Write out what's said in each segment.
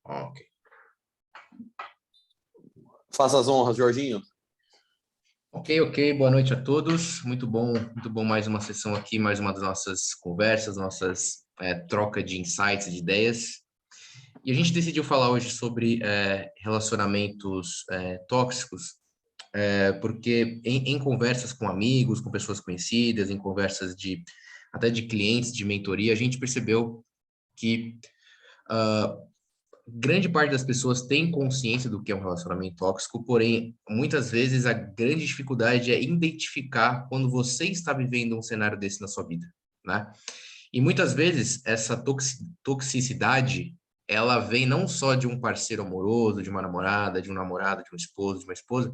Ok. Faça as honras, Jorginho. Ok. Boa noite a todos. Muito bom mais uma sessão aqui, mais uma das nossas conversas, troca de insights, de ideias. E a gente decidiu falar hoje sobre relacionamentos tóxicos, porque em conversas com amigos, com pessoas conhecidas, em conversas até de clientes, de mentoria, a gente percebeu que grande parte das pessoas tem consciência do que é um relacionamento tóxico, porém, muitas vezes a grande dificuldade é identificar quando você está vivendo um cenário desse na sua vida, né? E muitas vezes essa toxicidade, ela vem não só de um parceiro amoroso, de uma namorada, de um namorado, de um esposo, de uma esposa,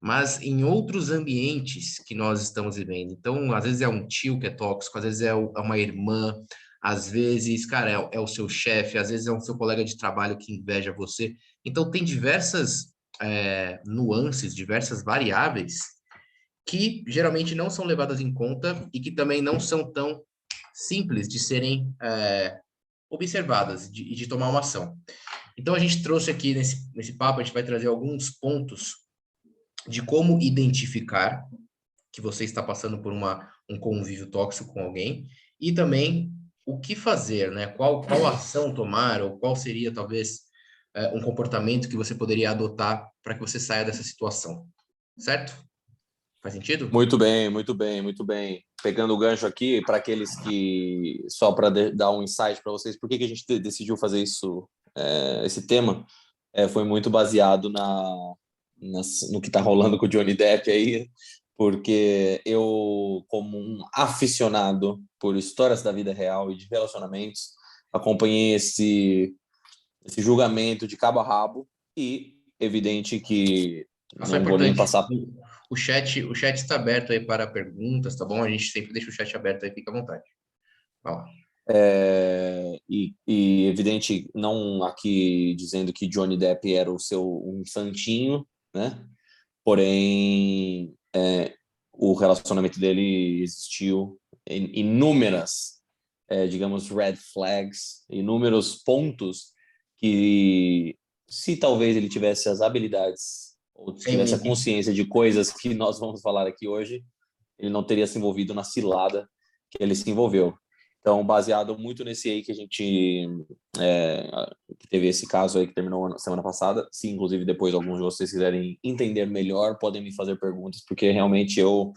mas em outros ambientes que nós estamos vivendo. Então, às vezes é um tio que é tóxico, às vezes é uma irmã, às vezes, cara, é o seu chefe, às vezes é o seu colega de trabalho que inveja você. Então, tem diversas nuances, diversas variáveis que geralmente não são levadas em conta e que também não são tão simples de serem observadas e de tomar uma ação. Então, a gente trouxe aqui nesse papo, a gente vai trazer alguns pontos de como identificar que você está passando por um convívio tóxico com alguém e também o que fazer, né? Qual ação tomar ou qual seria talvez um comportamento que você poderia adotar para que você saia dessa situação, certo? Faz sentido? Muito bem. Pegando o gancho aqui, para aqueles que, só para dar um insight para vocês, por que a gente decidiu fazer isso, esse tema, foi muito baseado no que está rolando com o Johnny Depp aí, porque eu, como um aficionado por histórias da vida real e de relacionamentos, acompanhei esse julgamento de cabo a rabo e evidente que Só é não vou nem importante, passar. o chat está aberto aí para perguntas, tá bom? A gente sempre deixa o chat aberto aí, fica à vontade. Vai lá. E evidente, não aqui dizendo que Johnny Depp era um santinho, né? Porém, o relacionamento dele existiu inúmeras, digamos, red flags, inúmeros pontos que, se talvez ele tivesse as habilidades ou tivesse a consciência de coisas que nós vamos falar aqui hoje, ele não teria se envolvido na cilada que ele se envolveu. Então, baseado muito nesse aí que a gente que teve esse caso aí que terminou semana passada, se inclusive depois alguns de vocês quiserem entender melhor, podem me fazer perguntas, porque realmente eu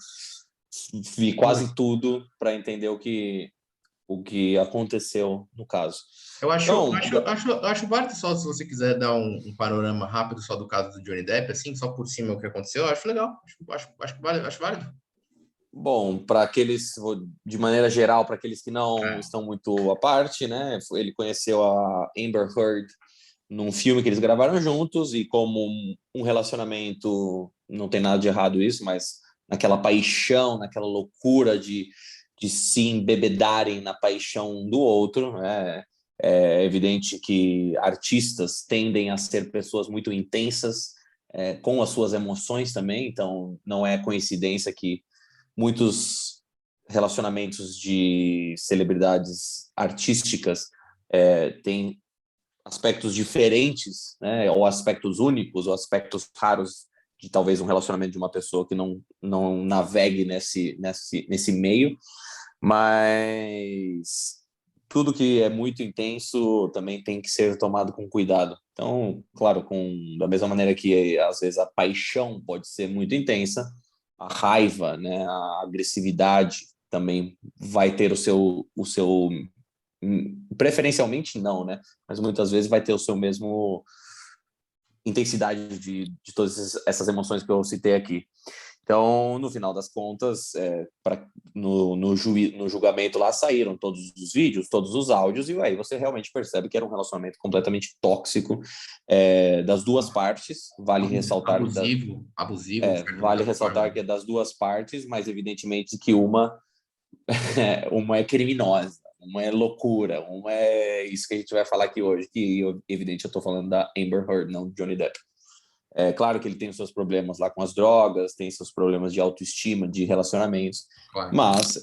vi quase tudo para entender o que aconteceu no caso. Eu acho válido só se você quiser dar um panorama rápido só do caso do Johnny Depp, assim, só por cima o que aconteceu, eu acho legal, acho válido. Bom, para aqueles, de maneira geral, para aqueles que não estão muito à parte, né? Ele conheceu a Amber Heard num filme que eles gravaram juntos e como um relacionamento, não tem nada de errado isso, mas naquela paixão, naquela loucura de se embebedarem na paixão um do outro, né? É evidente que artistas tendem a ser pessoas muito intensas, com as suas emoções também, então não é coincidência que muitos relacionamentos de celebridades artísticas têm aspectos diferentes, né, ou aspectos únicos, ou aspectos raros de talvez um relacionamento de uma pessoa que não navegue nesse meio, mas tudo que é muito intenso também tem que ser tomado com cuidado. Então, claro, da mesma maneira que às vezes a paixão pode ser muito intensa, a raiva, né, a agressividade também vai ter o seu preferencialmente não, né, mas muitas vezes vai ter o seu mesmo intensidade de todas essas emoções que eu citei aqui. Então, no final das contas, no julgamento lá saíram todos os vídeos, todos os áudios, e aí você realmente percebe que era um relacionamento completamente tóxico das duas partes. Vale ressaltar abusivo. Vale ressaltar que é das duas partes, mas evidentemente que uma é criminosa, uma é loucura, uma é isso que a gente vai falar aqui hoje, que evidente eu estou falando da Amber Heard, não do Johnny Depp. É claro que ele tem os seus problemas lá com as drogas, tem seus problemas de autoestima, de relacionamentos, claro. Mas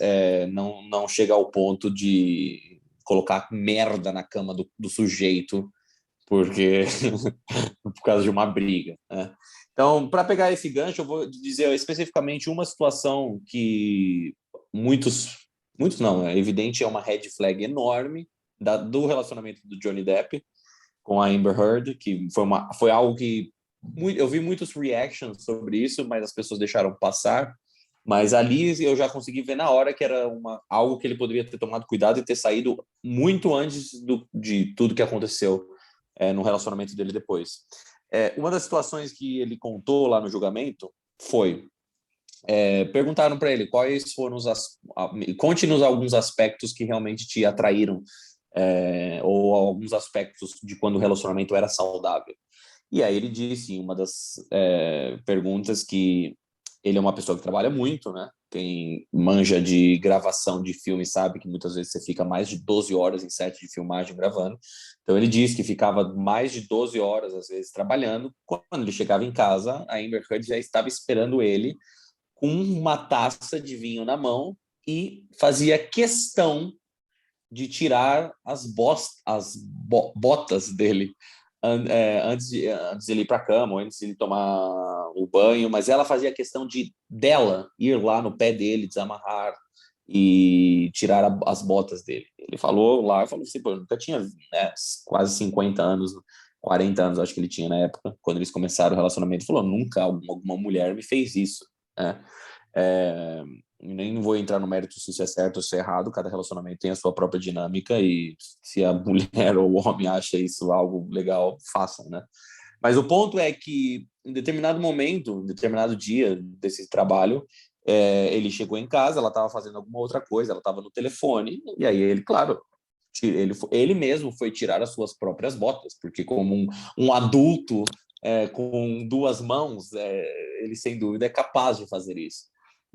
não chega ao ponto de colocar merda na cama do sujeito porque por causa de uma briga, né? Então, para pegar esse gancho, eu vou dizer especificamente uma situação que muitos não, é evidente, é uma red flag enorme do relacionamento do Johnny Depp com a Amber Heard, que foi algo que eu vi muitos reactions sobre isso, mas as pessoas deixaram passar. Mas ali eu já consegui ver na hora que era algo que ele poderia ter tomado cuidado e ter saído muito antes de tudo que aconteceu no relacionamento dele depois. Uma das situações que ele contou lá no julgamento foi... perguntaram para ele quais foram conte-nos alguns aspectos que realmente te atraíram, ou alguns aspectos de quando o relacionamento era saudável. E aí ele disse em uma das perguntas que ele é uma pessoa que trabalha muito, né? Quem manja de gravação de filme sabe que muitas vezes você fica mais de 12 horas em set de filmagem gravando. Então ele disse que ficava mais de 12 horas, às vezes, trabalhando. Quando ele chegava em casa, a Amber Heard já estava esperando ele com uma taça de vinho na mão e fazia questão de tirar as botas dele antes de ele ir para a cama, ou antes de ele tomar o banho, mas ela fazia questão dela ir lá no pé dele, desamarrar e tirar as botas dele. Ele falou assim, pô, eu nunca tinha, né, quase 50 anos, 40 anos, acho que ele tinha na época, quando eles começaram o relacionamento. Ele falou, nunca alguma mulher me fez isso, né? Nem vou entrar no mérito se isso é certo ou se é errado, cada relacionamento tem a sua própria dinâmica e se a mulher ou o homem acha isso algo legal, façam, né? Mas o ponto é que em determinado momento, em determinado dia desse trabalho, ele chegou em casa, ela estava fazendo alguma outra coisa, ela estava no telefone, e aí ele, claro, ele mesmo foi tirar as suas próprias botas, porque como um adulto com duas mãos, ele sem dúvida é capaz de fazer isso.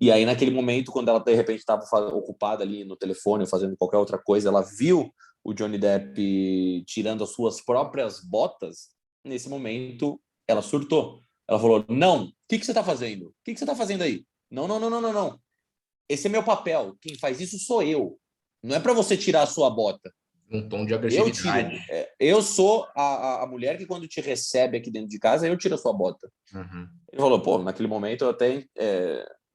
E aí, naquele momento, quando ela de repente estava ocupada ali no telefone, fazendo qualquer outra coisa, ela viu o Johnny Depp tirando as suas próprias botas. Nesse momento, ela surtou. Ela falou, não, o que você está fazendo? O que você está fazendo aí? Não, não, não, não, não, não. Esse é meu papel. Quem faz isso sou eu. Não é para você tirar a sua bota. Um tom de Eu tiro. agressividade. Eu sou a mulher que, quando te recebe aqui dentro de casa, eu tiro a sua bota. Uhum. Ele falou, pô, naquele momento eu até...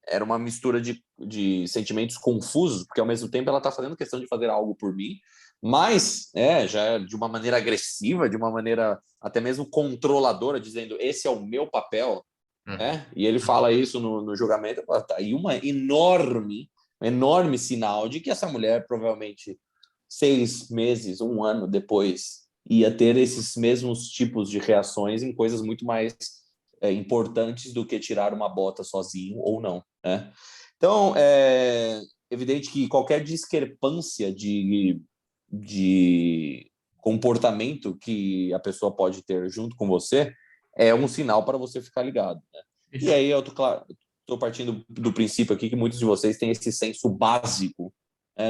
era uma mistura de sentimentos confusos, porque ao mesmo tempo ela está fazendo questão de fazer algo por mim, mas já de uma maneira agressiva, de uma maneira até mesmo controladora, dizendo, esse é o meu papel, e ele fala isso no julgamento. Tá aí um enorme sinal de que essa mulher provavelmente 6 meses, 1 ano depois, ia ter esses mesmos tipos de reações em coisas muito mais importantes do que tirar uma bota sozinho ou não, né? Então, é evidente que qualquer discrepância de comportamento que a pessoa pode ter junto com você é um sinal para você ficar ligado, né? E aí eu tô partindo do princípio aqui que muitos de vocês têm esse senso básico,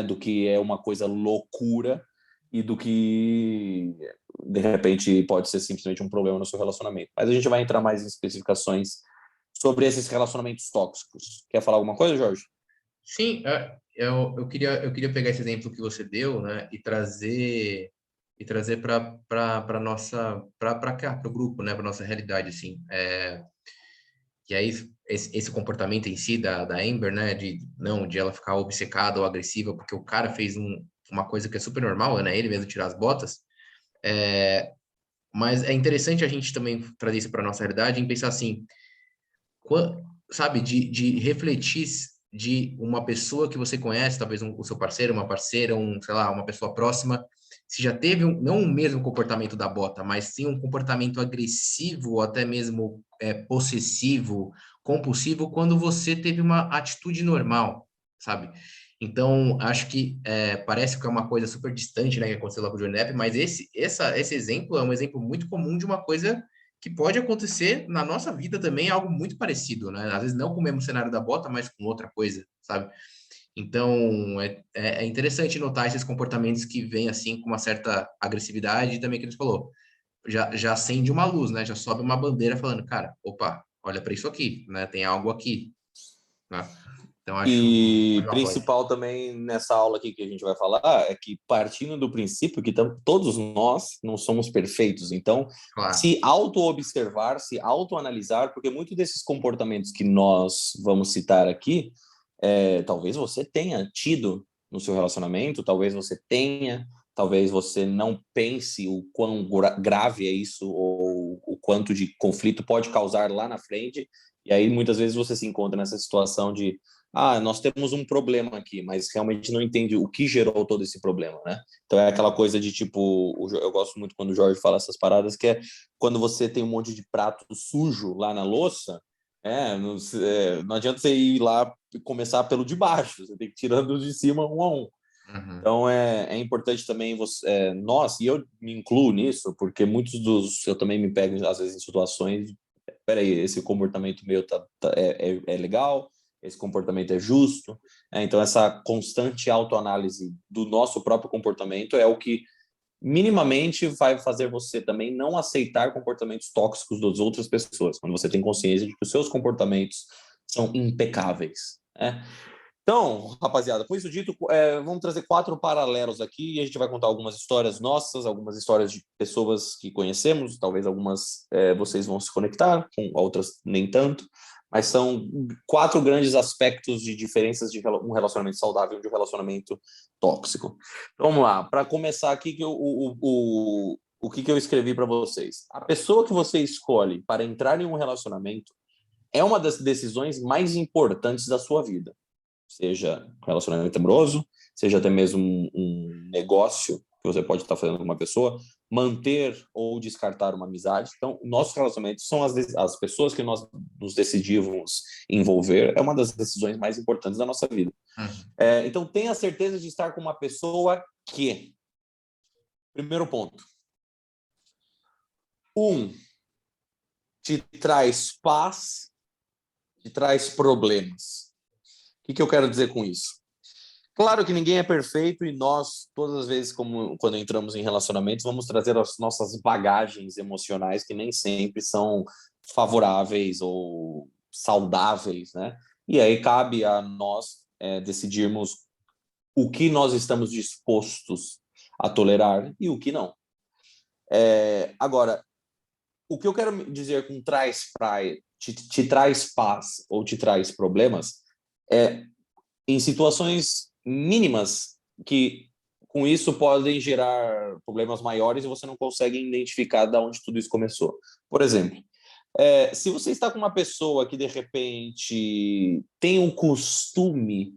do que é uma coisa loucura e do que de repente pode ser simplesmente um problema no seu relacionamento. Mas a gente vai entrar mais em especificações sobre esses relacionamentos tóxicos. Quer falar alguma coisa, Jorge? Sim, eu queria pegar esse exemplo que você deu, né, e trazer para nossa para cá, para o grupo, né, para nossa realidade, assim. E aí esse comportamento em si da Amber, né, de ela ficar obcecada ou agressiva porque o cara fez uma coisa que é super normal, né, ele mesmo tirar as botas. Mas é interessante a gente também trazer isso para nossa realidade e pensar assim, sabe, de refletir de uma pessoa que você conhece, talvez o seu parceiro, uma parceira, sei lá, uma pessoa próxima, se já teve não o mesmo comportamento da bota, mas sim um comportamento agressivo, ou até mesmo possessivo, compulsivo, quando você teve uma atitude normal, sabe? Então, acho que parece que é uma coisa super distante, né, que aconteceu lá com o Johnny Depp, mas esse exemplo é um exemplo muito comum de uma coisa que pode acontecer na nossa vida também, algo muito parecido, né? Às vezes não com o mesmo cenário da bota, mas com outra coisa, sabe? Então, é interessante notar esses comportamentos que vêm, assim, com uma certa agressividade e também, que a gente falou, já acende uma luz, né? Já sobe uma bandeira falando, cara, opa, olha para isso aqui, né? Tem algo aqui, né? Então, acho E uma joia. principal também nessa aula aqui que a gente vai falar é que partindo do princípio que todos nós não somos perfeitos, então Claro. se auto-observar, se auto-analisar, porque muitos desses comportamentos que nós vamos citar aqui, talvez você tenha tido no seu relacionamento, talvez você tenha, talvez você não pense o quão grave é isso ou o quanto de conflito pode causar lá na frente, e aí muitas vezes você se encontra nessa situação de nós temos um problema aqui, mas realmente não entende o que gerou todo esse problema, né? Então é aquela coisa de tipo, eu gosto muito quando o Jorge fala essas paradas, que é quando você tem um monte de prato sujo lá na louça, não adianta você ir lá e começar pelo de baixo, você tem que ir tirando de cima um a um. Uhum. Então é importante também nós, e eu me incluo nisso, porque eu também me pego às vezes em situações, peraí, esse comportamento meu é legal, esse comportamento é justo, então essa constante autoanálise do nosso próprio comportamento é o que minimamente vai fazer você também não aceitar comportamentos tóxicos das outras pessoas, quando você tem consciência de que os seus comportamentos são impecáveis, né? Então, rapaziada, com isso dito, vamos trazer 4 paralelos aqui e a gente vai contar algumas histórias nossas, algumas histórias de pessoas que conhecemos, talvez algumas vocês vão se conectar, com outras nem tanto, mas são 4 grandes aspectos de diferenças de um relacionamento saudável e de um relacionamento tóxico. Então, vamos lá, para começar aqui, o que eu escrevi para vocês. A pessoa que você escolhe para entrar em um relacionamento é uma das decisões mais importantes da sua vida. Seja um relacionamento amoroso, seja até mesmo um negócio que você pode estar fazendo com uma pessoa, manter ou descartar uma amizade. Então, nossos relacionamentos são as pessoas que nós nos decidimos envolver, é uma das decisões mais importantes da nossa vida. Uhum. Então, tenha certeza de estar com uma pessoa que, primeiro ponto, te traz paz, te traz problemas. O que eu quero dizer com isso? Claro que ninguém é perfeito e nós, todas as vezes, como quando entramos em relacionamentos, vamos trazer as nossas bagagens emocionais que nem sempre são favoráveis ou saudáveis, né? E aí cabe a nós decidirmos o que nós estamos dispostos a tolerar e o que não. Agora, o que eu quero dizer com te traz paz ou te traz problemas é em situações mínimas que com isso podem gerar problemas maiores e você não consegue identificar de onde tudo isso começou. Por exemplo, se você está com uma pessoa que de repente tem um costume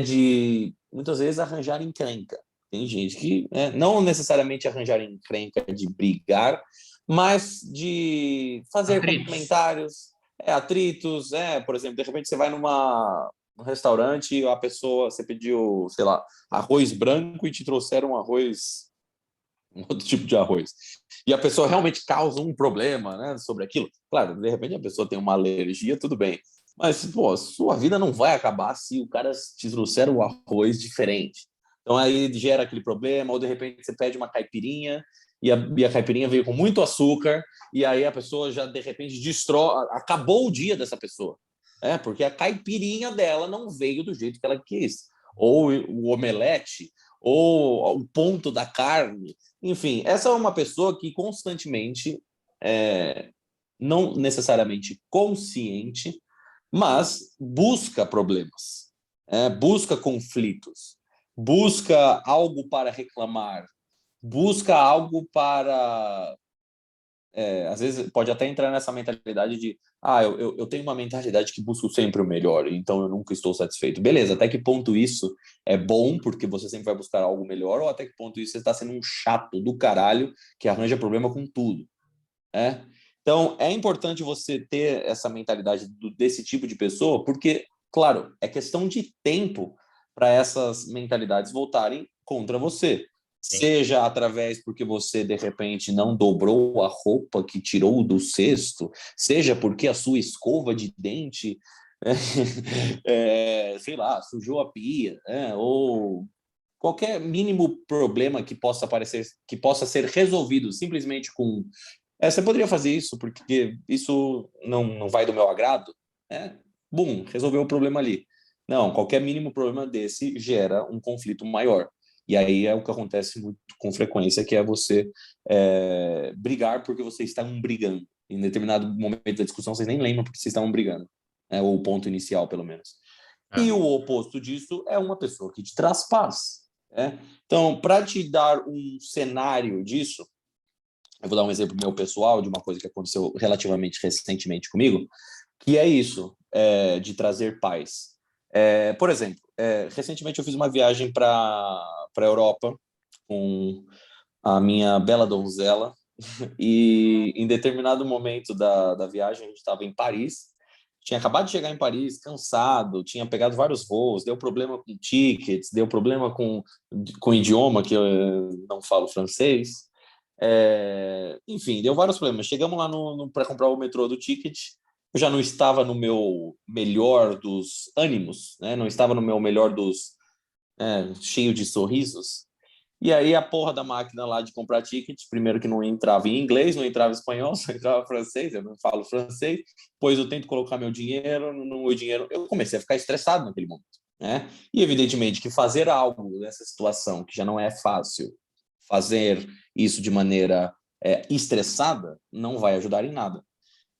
de muitas vezes arranjar encrenca. Tem gente que não necessariamente arranjar encrenca de brigar, mas de fazer Atritos. comentários, atritos, por exemplo, de repente você vai num restaurante e a pessoa, você pediu, sei lá, arroz branco e te trouxeram um outro tipo de arroz. E a pessoa realmente causa um problema, né, sobre aquilo. Claro, de repente a pessoa tem uma alergia, tudo bem. Mas, pô, sua vida não vai acabar se o cara te trouxer um arroz diferente. Então aí gera aquele problema, ou de repente você pede uma caipirinha e a caipirinha veio com muito açúcar, e aí a pessoa já de repente destrói, acabou o dia dessa pessoa. Porque a caipirinha dela não veio do jeito que ela quis. Ou o omelete, ou o ponto da carne. Enfim, essa é uma pessoa que constantemente, não necessariamente consciente, mas busca problemas, busca conflitos, busca algo para reclamar, busca algo para às vezes pode até entrar nessa mentalidade de eu tenho uma mentalidade que busco sempre o melhor, então eu nunca estou satisfeito. Beleza, até que ponto isso é bom, porque você sempre vai buscar algo melhor, ou até que ponto isso você está sendo um chato do caralho que arranja problema com tudo, né? Então, é importante você ter essa mentalidade desse tipo de pessoa, porque, claro, é questão de tempo para essas mentalidades voltarem contra você. Sim. Seja através porque você, de repente, não dobrou a roupa que tirou do cesto, seja porque a sua escova de dente, sei lá, sujou a pia, ou qualquer mínimo problema que possa aparecer, que possa ser resolvido simplesmente com você poderia fazer isso porque isso não vai do meu agrado, Bum, resolveu o problema ali. Não, qualquer mínimo problema desse gera um conflito maior. E aí é o que acontece muito com frequência, que é você brigar porque vocês estão brigando. Em determinado momento da discussão, vocês nem lembram porque vocês estavam brigando. Ou o ponto inicial, pelo menos. E É. o oposto disso é uma pessoa que te traz paz. Né? Então, para te dar um cenário disso, eu vou dar um exemplo meu pessoal de uma coisa que aconteceu relativamente recentemente comigo, que é isso, de trazer paz. Por exemplo, recentemente eu fiz uma viagem para a Europa com a minha bela donzela e em determinado momento da viagem a gente estava em Paris, tinha acabado de chegar em Paris, cansado, tinha pegado vários voos, deu problema com tickets, deu problema com idioma, que eu não falo francês, enfim, deu vários problemas. Chegamos lá para comprar o metrô do ticket, eu já não estava no meu melhor dos ânimos, né? Não estava no meu melhor dos cheio de sorrisos. E aí a porra da máquina lá de comprar ticket, primeiro que não entrava em inglês, não entrava em espanhol, só entrava em francês, eu não falo francês. Depois eu tento colocar meu dinheiro, no meu dinheiro, eu comecei a ficar estressado naquele momento, né? E evidentemente que fazer algo nessa situação, que já não é fácil, fazer isso de maneira estressada, não vai ajudar em nada.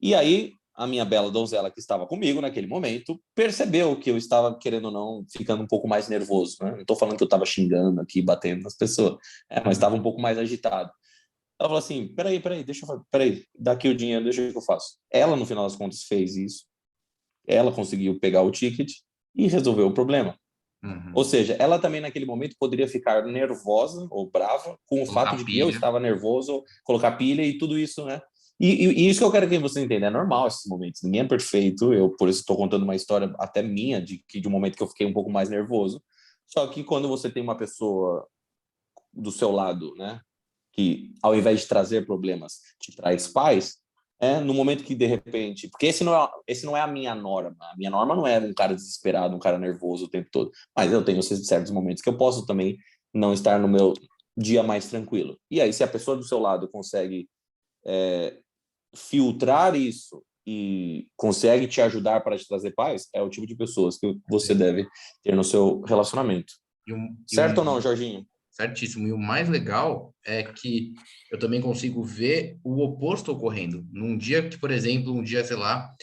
E aí, a minha bela donzela que estava comigo naquele momento percebeu que eu estava, querendo ou não, ficando um pouco mais nervoso. Né? Não estou falando que eu estava xingando aqui, batendo nas pessoas, mas estava um pouco mais agitado. Ela falou assim: peraí, peraí, dá aqui o dinheiro, deixa que eu faço. Ela, no final das contas, fez isso. Ela conseguiu pegar o ticket e resolveu o problema. Ou Uhum. seja, ela também naquele momento poderia ficar nervosa ou brava com o fato Colocar de que eu pilha. estava nervoso, colocar pilha e tudo isso, né? E isso que eu quero que você entenda, é normal esses momentos, ninguém é perfeito, eu por isso estou contando uma história até minha, de um momento que eu fiquei um pouco mais nervoso, só que quando você tem uma pessoa do seu lado, né, que ao invés de trazer problemas, te traz paz, no momento que de repente, porque esse não é a minha norma não é um cara desesperado, um cara nervoso o tempo todo, mas eu tenho certos momentos que eu posso também não estar no meu dia mais tranquilo. E aí, se a pessoa do seu lado consegue filtrar isso e consegue te ajudar para te trazer paz, é o tipo de pessoas que você Sim. deve ter no seu relacionamento. E Certo ou não, Jorginho? certíssimo. E o mais legal é que eu também consigo ver o oposto ocorrendo. Num dia que, por exemplo, um dia, sei lá,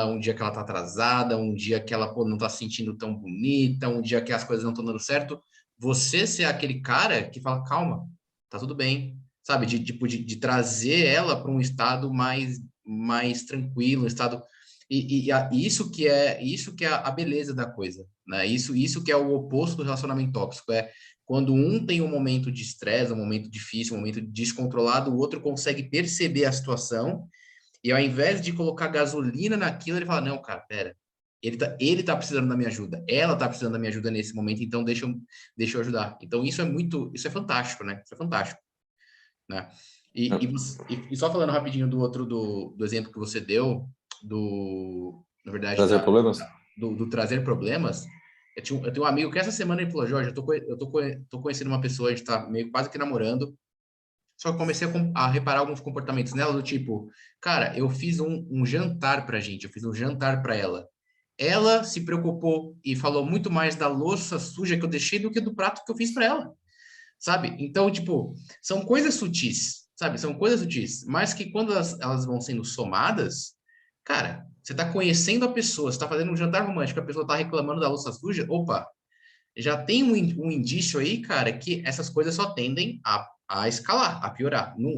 um dia que ela tá atrasada, um dia que ela, pô, não tá se sentindo tão bonita, um dia que as coisas não estão dando certo, você ser aquele cara que fala, calma, tá tudo bem, sabe? De trazer ela para um estado mais tranquilo, um estado. Isso que é a beleza da coisa, né? Isso que é o oposto do relacionamento tóxico, quando um tem um momento de estresse, um momento difícil, um momento descontrolado, o outro consegue perceber a situação e ao invés de colocar gasolina naquilo, ele fala: Não, cara, pera. Ele tá precisando da minha ajuda, ela tá precisando da minha ajuda nesse momento, então deixa eu ajudar. Então, isso é fantástico, né? Isso é fantástico, né? E só falando rapidinho do exemplo que você deu, na verdade, Trazer problemas? do trazer problemas, eu tenho um amigo que essa semana ele falou, Jorge, tô conhecendo uma pessoa, a gente tá meio quase que namorando, só que comecei a reparar alguns comportamentos nela, do tipo, cara, eu fiz um jantar pra gente, eu fiz um jantar pra ela. Ela se preocupou e falou muito mais da louça suja que eu deixei do que do prato que eu fiz pra ela, sabe? Então, tipo, são coisas sutis, sabe? São coisas sutis, mas que quando elas vão sendo somadas, cara, você tá conhecendo a pessoa, você tá fazendo um jantar romântico, a pessoa tá reclamando da louça suja, opa, já tem um indício aí, cara, que essas coisas só tendem a escalar, a piorar. Não,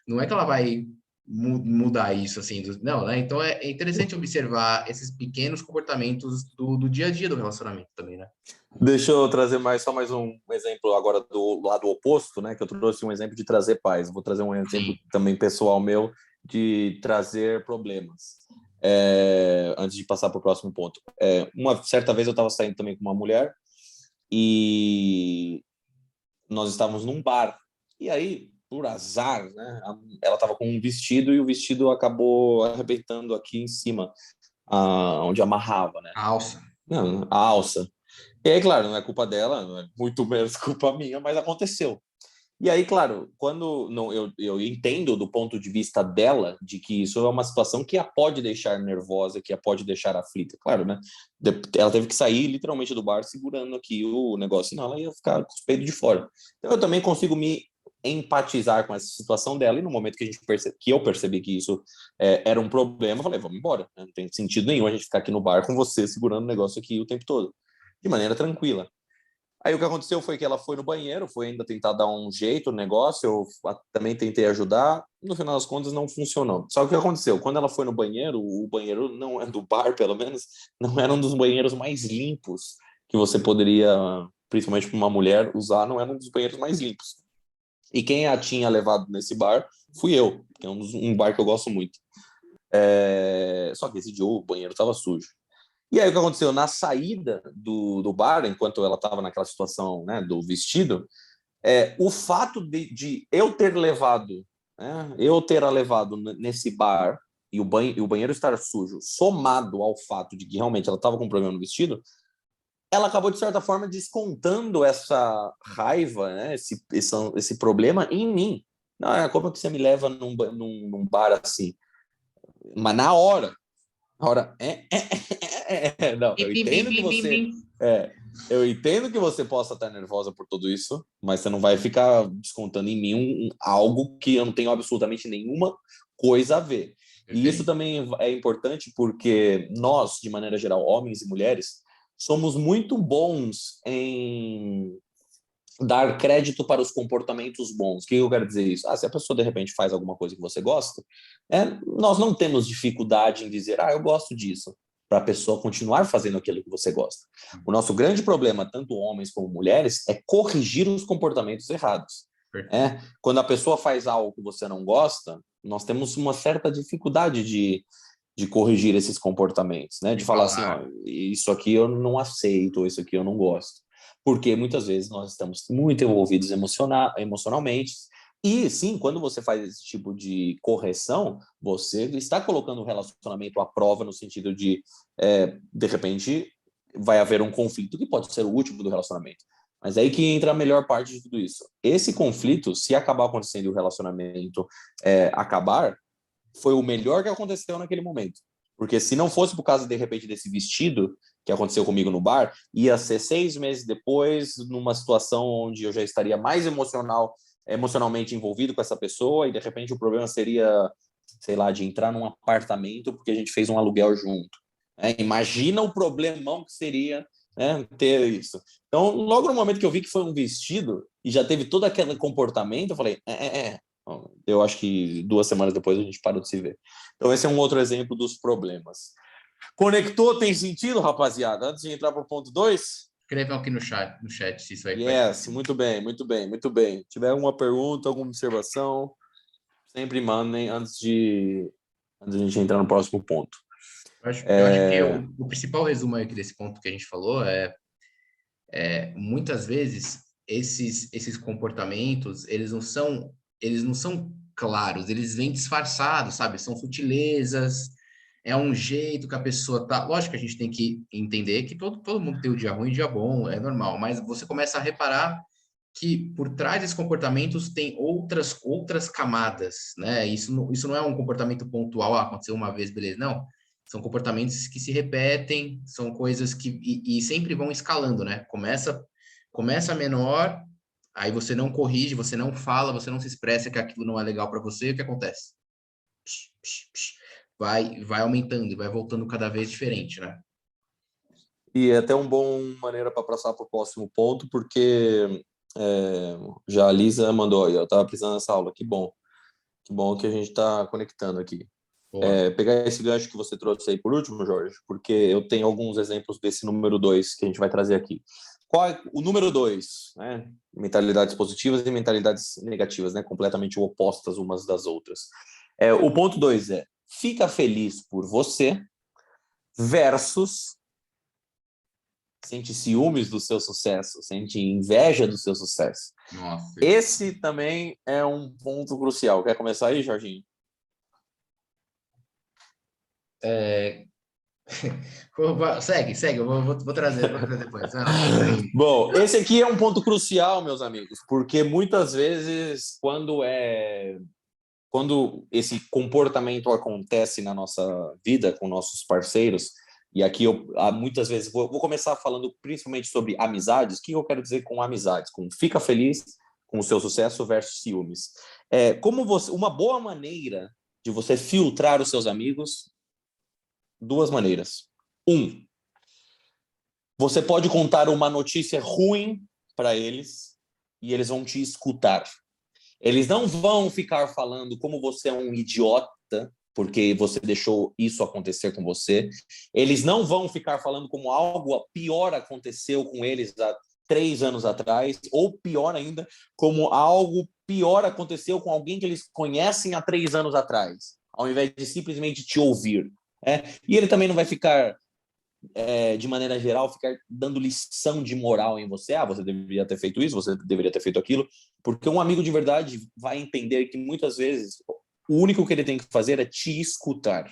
não é que ela vai mudar isso, assim, não, né? Então é interessante observar esses pequenos comportamentos do dia a dia do relacionamento também, né? Deixa eu trazer só mais um exemplo agora do lado oposto, né? Que eu trouxe um exemplo de trazer paz. Vou trazer um exemplo Sim. também pessoal meu de trazer problemas. Antes de passar para o próximo ponto. Uma certa vez eu estava saindo também com uma mulher e nós estávamos num bar. E aí, por azar, né? Ela estava com um vestido e o vestido acabou arrebentando aqui em cima, onde amarrava, né? A alça. Não, a alça. E aí, claro, não é culpa dela, não é muito menos culpa minha, mas aconteceu. E aí, claro, quando não, eu entendo do ponto de vista dela, de que isso é uma situação que a pode deixar nervosa, que a pode deixar aflita, claro, né? Ela teve que sair literalmente do bar segurando aqui o negócio, senão ela ia ficar com os peitos de fora. Então eu também consigo me empatizar com essa situação dela, e no momento que que eu percebi que isso era um problema, eu falei, vamos embora, né? Não tem sentido nenhum a gente ficar aqui no bar com você segurando o negócio aqui o tempo todo, de maneira tranquila. Aí o que aconteceu foi que ela foi no banheiro, foi ainda tentar dar um jeito no negócio, eu também tentei ajudar, no final das contas não funcionou. Só que o que aconteceu? Quando ela foi no banheiro, o banheiro não é do bar, pelo menos, não era um dos banheiros mais limpos que você poderia, principalmente para uma mulher, usar, não era um dos banheiros mais limpos. E quem a tinha levado nesse bar fui eu, que é um bar que eu gosto muito. Só que esse dia o banheiro estava sujo. E aí o que aconteceu? Na saída do bar, enquanto ela estava naquela situação, né, do vestido, o fato de eu ter levado, né, eu ter a levado nesse bar e o banheiro estar sujo, somado ao fato de que realmente ela estava com um problema no vestido, ela acabou, de certa forma, descontando essa raiva, né, esse problema em mim. Não, como é que você me leva num bar assim? Mas na hora, não, Pim, pim, pim, pim, pim, pim. é, eu entendo que você possa estar nervosa por tudo isso, mas você não vai ficar descontando em mim algo que eu não tenho absolutamente nenhuma coisa a ver. E isso Perfeito. também é importante porque nós, de maneira geral, homens e mulheres, somos muito bons em dar crédito para os comportamentos bons. O que eu quero dizer isso? Se a pessoa de repente faz alguma coisa que você gosta, nós não temos dificuldade em dizer, eu gosto disso, para a pessoa continuar fazendo aquilo que você gosta. O nosso grande problema, tanto homens como mulheres, é corrigir os comportamentos errados. Perfeito. Quando a pessoa faz algo que você não gosta, nós temos uma certa dificuldade de corrigir esses comportamentos, né? De De falar assim, ó, falar. isso aqui eu não aceito, isso aqui eu não gosto. Porque muitas vezes nós estamos muito envolvidos emocionalmente. E sim, quando você faz esse tipo de correção, você está colocando o relacionamento à prova no sentido de repente, vai haver um conflito que pode ser o último do relacionamento. Mas aí que entra a melhor parte de tudo isso. Esse conflito, se acabar acontecendo e o relacionamento acabar, foi o melhor que aconteceu naquele momento. Porque se não fosse por causa, de repente, desse vestido que aconteceu comigo no bar, ia ser 6 meses depois, numa situação onde eu já estaria mais emocionalmente envolvido com essa pessoa, e de repente o problema seria, sei lá, de entrar num apartamento porque a gente fez um aluguel junto. Imagina o problemão que seria, ter isso. Então, logo no momento que eu vi que foi um vestido e já teve todo aquele comportamento, eu falei, eu acho que 2 semanas depois a gente parou de se ver. Então, esse é um outro exemplo dos problemas. Conectou? Tem sentido, rapaziada? Antes de entrar para o ponto 2? Escrevam aqui no chat se isso aí faz Yes, sentido. muito bem, muito bem, muito bem. Se tiver alguma pergunta, alguma observação, sempre mandem antes de a gente entrar no próximo ponto. Eu acho que o principal resumo aqui desse ponto que a gente falou muitas vezes esses comportamentos, eles não são claros, eles vêm disfarçados, sabe? São sutilezas, é um jeito que a pessoa tá. Lógico que a gente tem que entender que todo mundo tem o dia ruim e o dia bom, é normal, mas você começa a reparar que por trás desses comportamentos tem outras camadas, né? Isso não é um comportamento pontual, aconteceu uma vez, beleza, não. São comportamentos que se repetem, são coisas que e sempre vão escalando, né? Começa menor, aí você não corrige, você não fala, você não se expressa que aquilo não é legal para você, o que acontece? Psh, psh, psh. Vai aumentando e vai voltando cada vez diferente, né? E é até uma boa maneira para passar para o próximo ponto, porque já a Lisa mandou aí, eu estava precisando dessa aula, que bom que a gente está conectando aqui. Boa. Pegar esse gancho que você trouxe aí por último, Jorge, porque eu tenho alguns exemplos desse número 2 que a gente vai trazer aqui. Qual é o número 2? Né? Mentalidades positivas e mentalidades negativas, né? Completamente opostas umas das outras. O ponto 2 fica feliz por você versus sente ciúmes do seu sucesso, sente inveja do seu sucesso. Nossa. Esse também é um ponto crucial. Quer começar aí, Jorginho? Segue, vou trazer depois. Não, Bom, esse aqui é um ponto crucial, meus amigos, porque muitas vezes, quando esse comportamento acontece na nossa vida com nossos parceiros, e aqui eu muitas vezes vou começar falando principalmente sobre amizades. O que eu quero dizer com amizades? Com fica feliz com o seu sucesso versus ciúmes. Uma boa maneira de você filtrar os seus amigos, duas maneiras. Você pode contar uma notícia ruim para eles e eles vão te escutar. Eles não vão ficar falando como você é um idiota, porque você deixou isso acontecer com você. Eles não vão ficar falando como algo pior aconteceu com eles há 3 anos atrás, ou pior ainda, como algo pior aconteceu com alguém que eles conhecem há 3 anos atrás, ao invés de simplesmente te ouvir. E ele também não vai ficar, de maneira geral, ficar dando lição de moral em você. Você deveria ter feito isso, você deveria ter feito aquilo, porque um amigo de verdade vai entender que muitas vezes o único que ele tem que fazer é te escutar.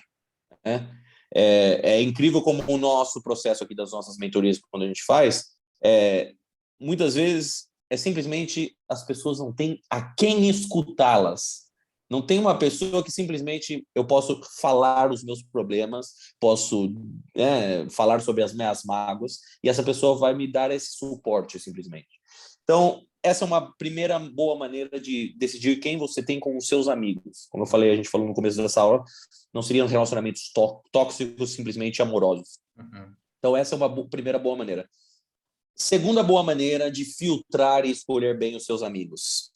É incrível como o nosso processo aqui das nossas mentorias, quando a gente faz, muitas vezes é simplesmente as pessoas não têm a quem escutá-las. Não tem uma pessoa que simplesmente eu posso falar os meus problemas, posso falar sobre as minhas mágoas, e essa pessoa vai me dar esse suporte, simplesmente. Então, essa é uma primeira boa maneira de decidir quem você tem com os seus amigos. Como eu falei, a gente falou no começo dessa aula, não seriam relacionamentos tóxicos, simplesmente amorosos. Uhum. Então, essa é uma primeira boa maneira. Segunda boa maneira de filtrar e escolher bem os seus amigos.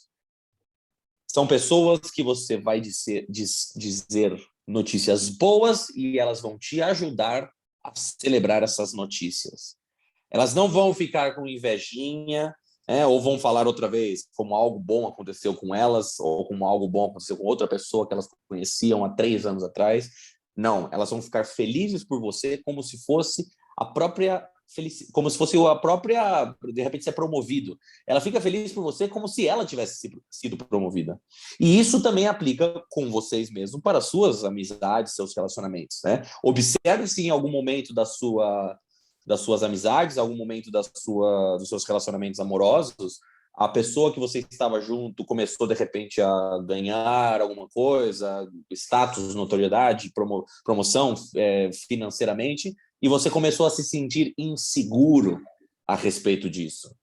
São pessoas que você vai dizer notícias boas e elas vão te ajudar a celebrar essas notícias. Elas não vão ficar com invejinha, ou vão falar outra vez como algo bom aconteceu com elas, ou como algo bom aconteceu com outra pessoa que elas conheciam há 3 anos atrás. Não, elas vão ficar felizes por você como se fosse a própria como se fosse a própria, de repente, ser promovido. Ela fica feliz por você como se ela tivesse sido promovida. E isso também aplica com vocês mesmos para suas amizades, seus relacionamentos. Observe se em algum momento das suas amizades, algum momento dos seus relacionamentos amorosos, a pessoa que você estava junto começou, de repente, a ganhar alguma coisa, status, notoriedade, promoção financeiramente, e você começou a se sentir inseguro a respeito disso.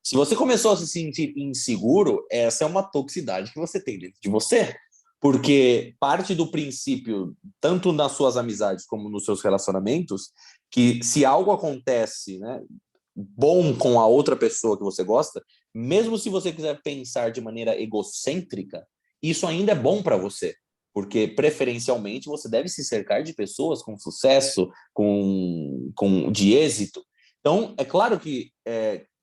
Se você começou a se sentir inseguro, essa é uma toxicidade que você tem dentro de você, porque parte do princípio, tanto nas suas amizades como nos seus relacionamentos, que se algo acontece, bom com a outra pessoa que você gosta, mesmo se você quiser pensar de maneira egocêntrica, isso ainda é bom para você. Porque, preferencialmente, você deve se cercar de pessoas com sucesso, de êxito. Então, é claro que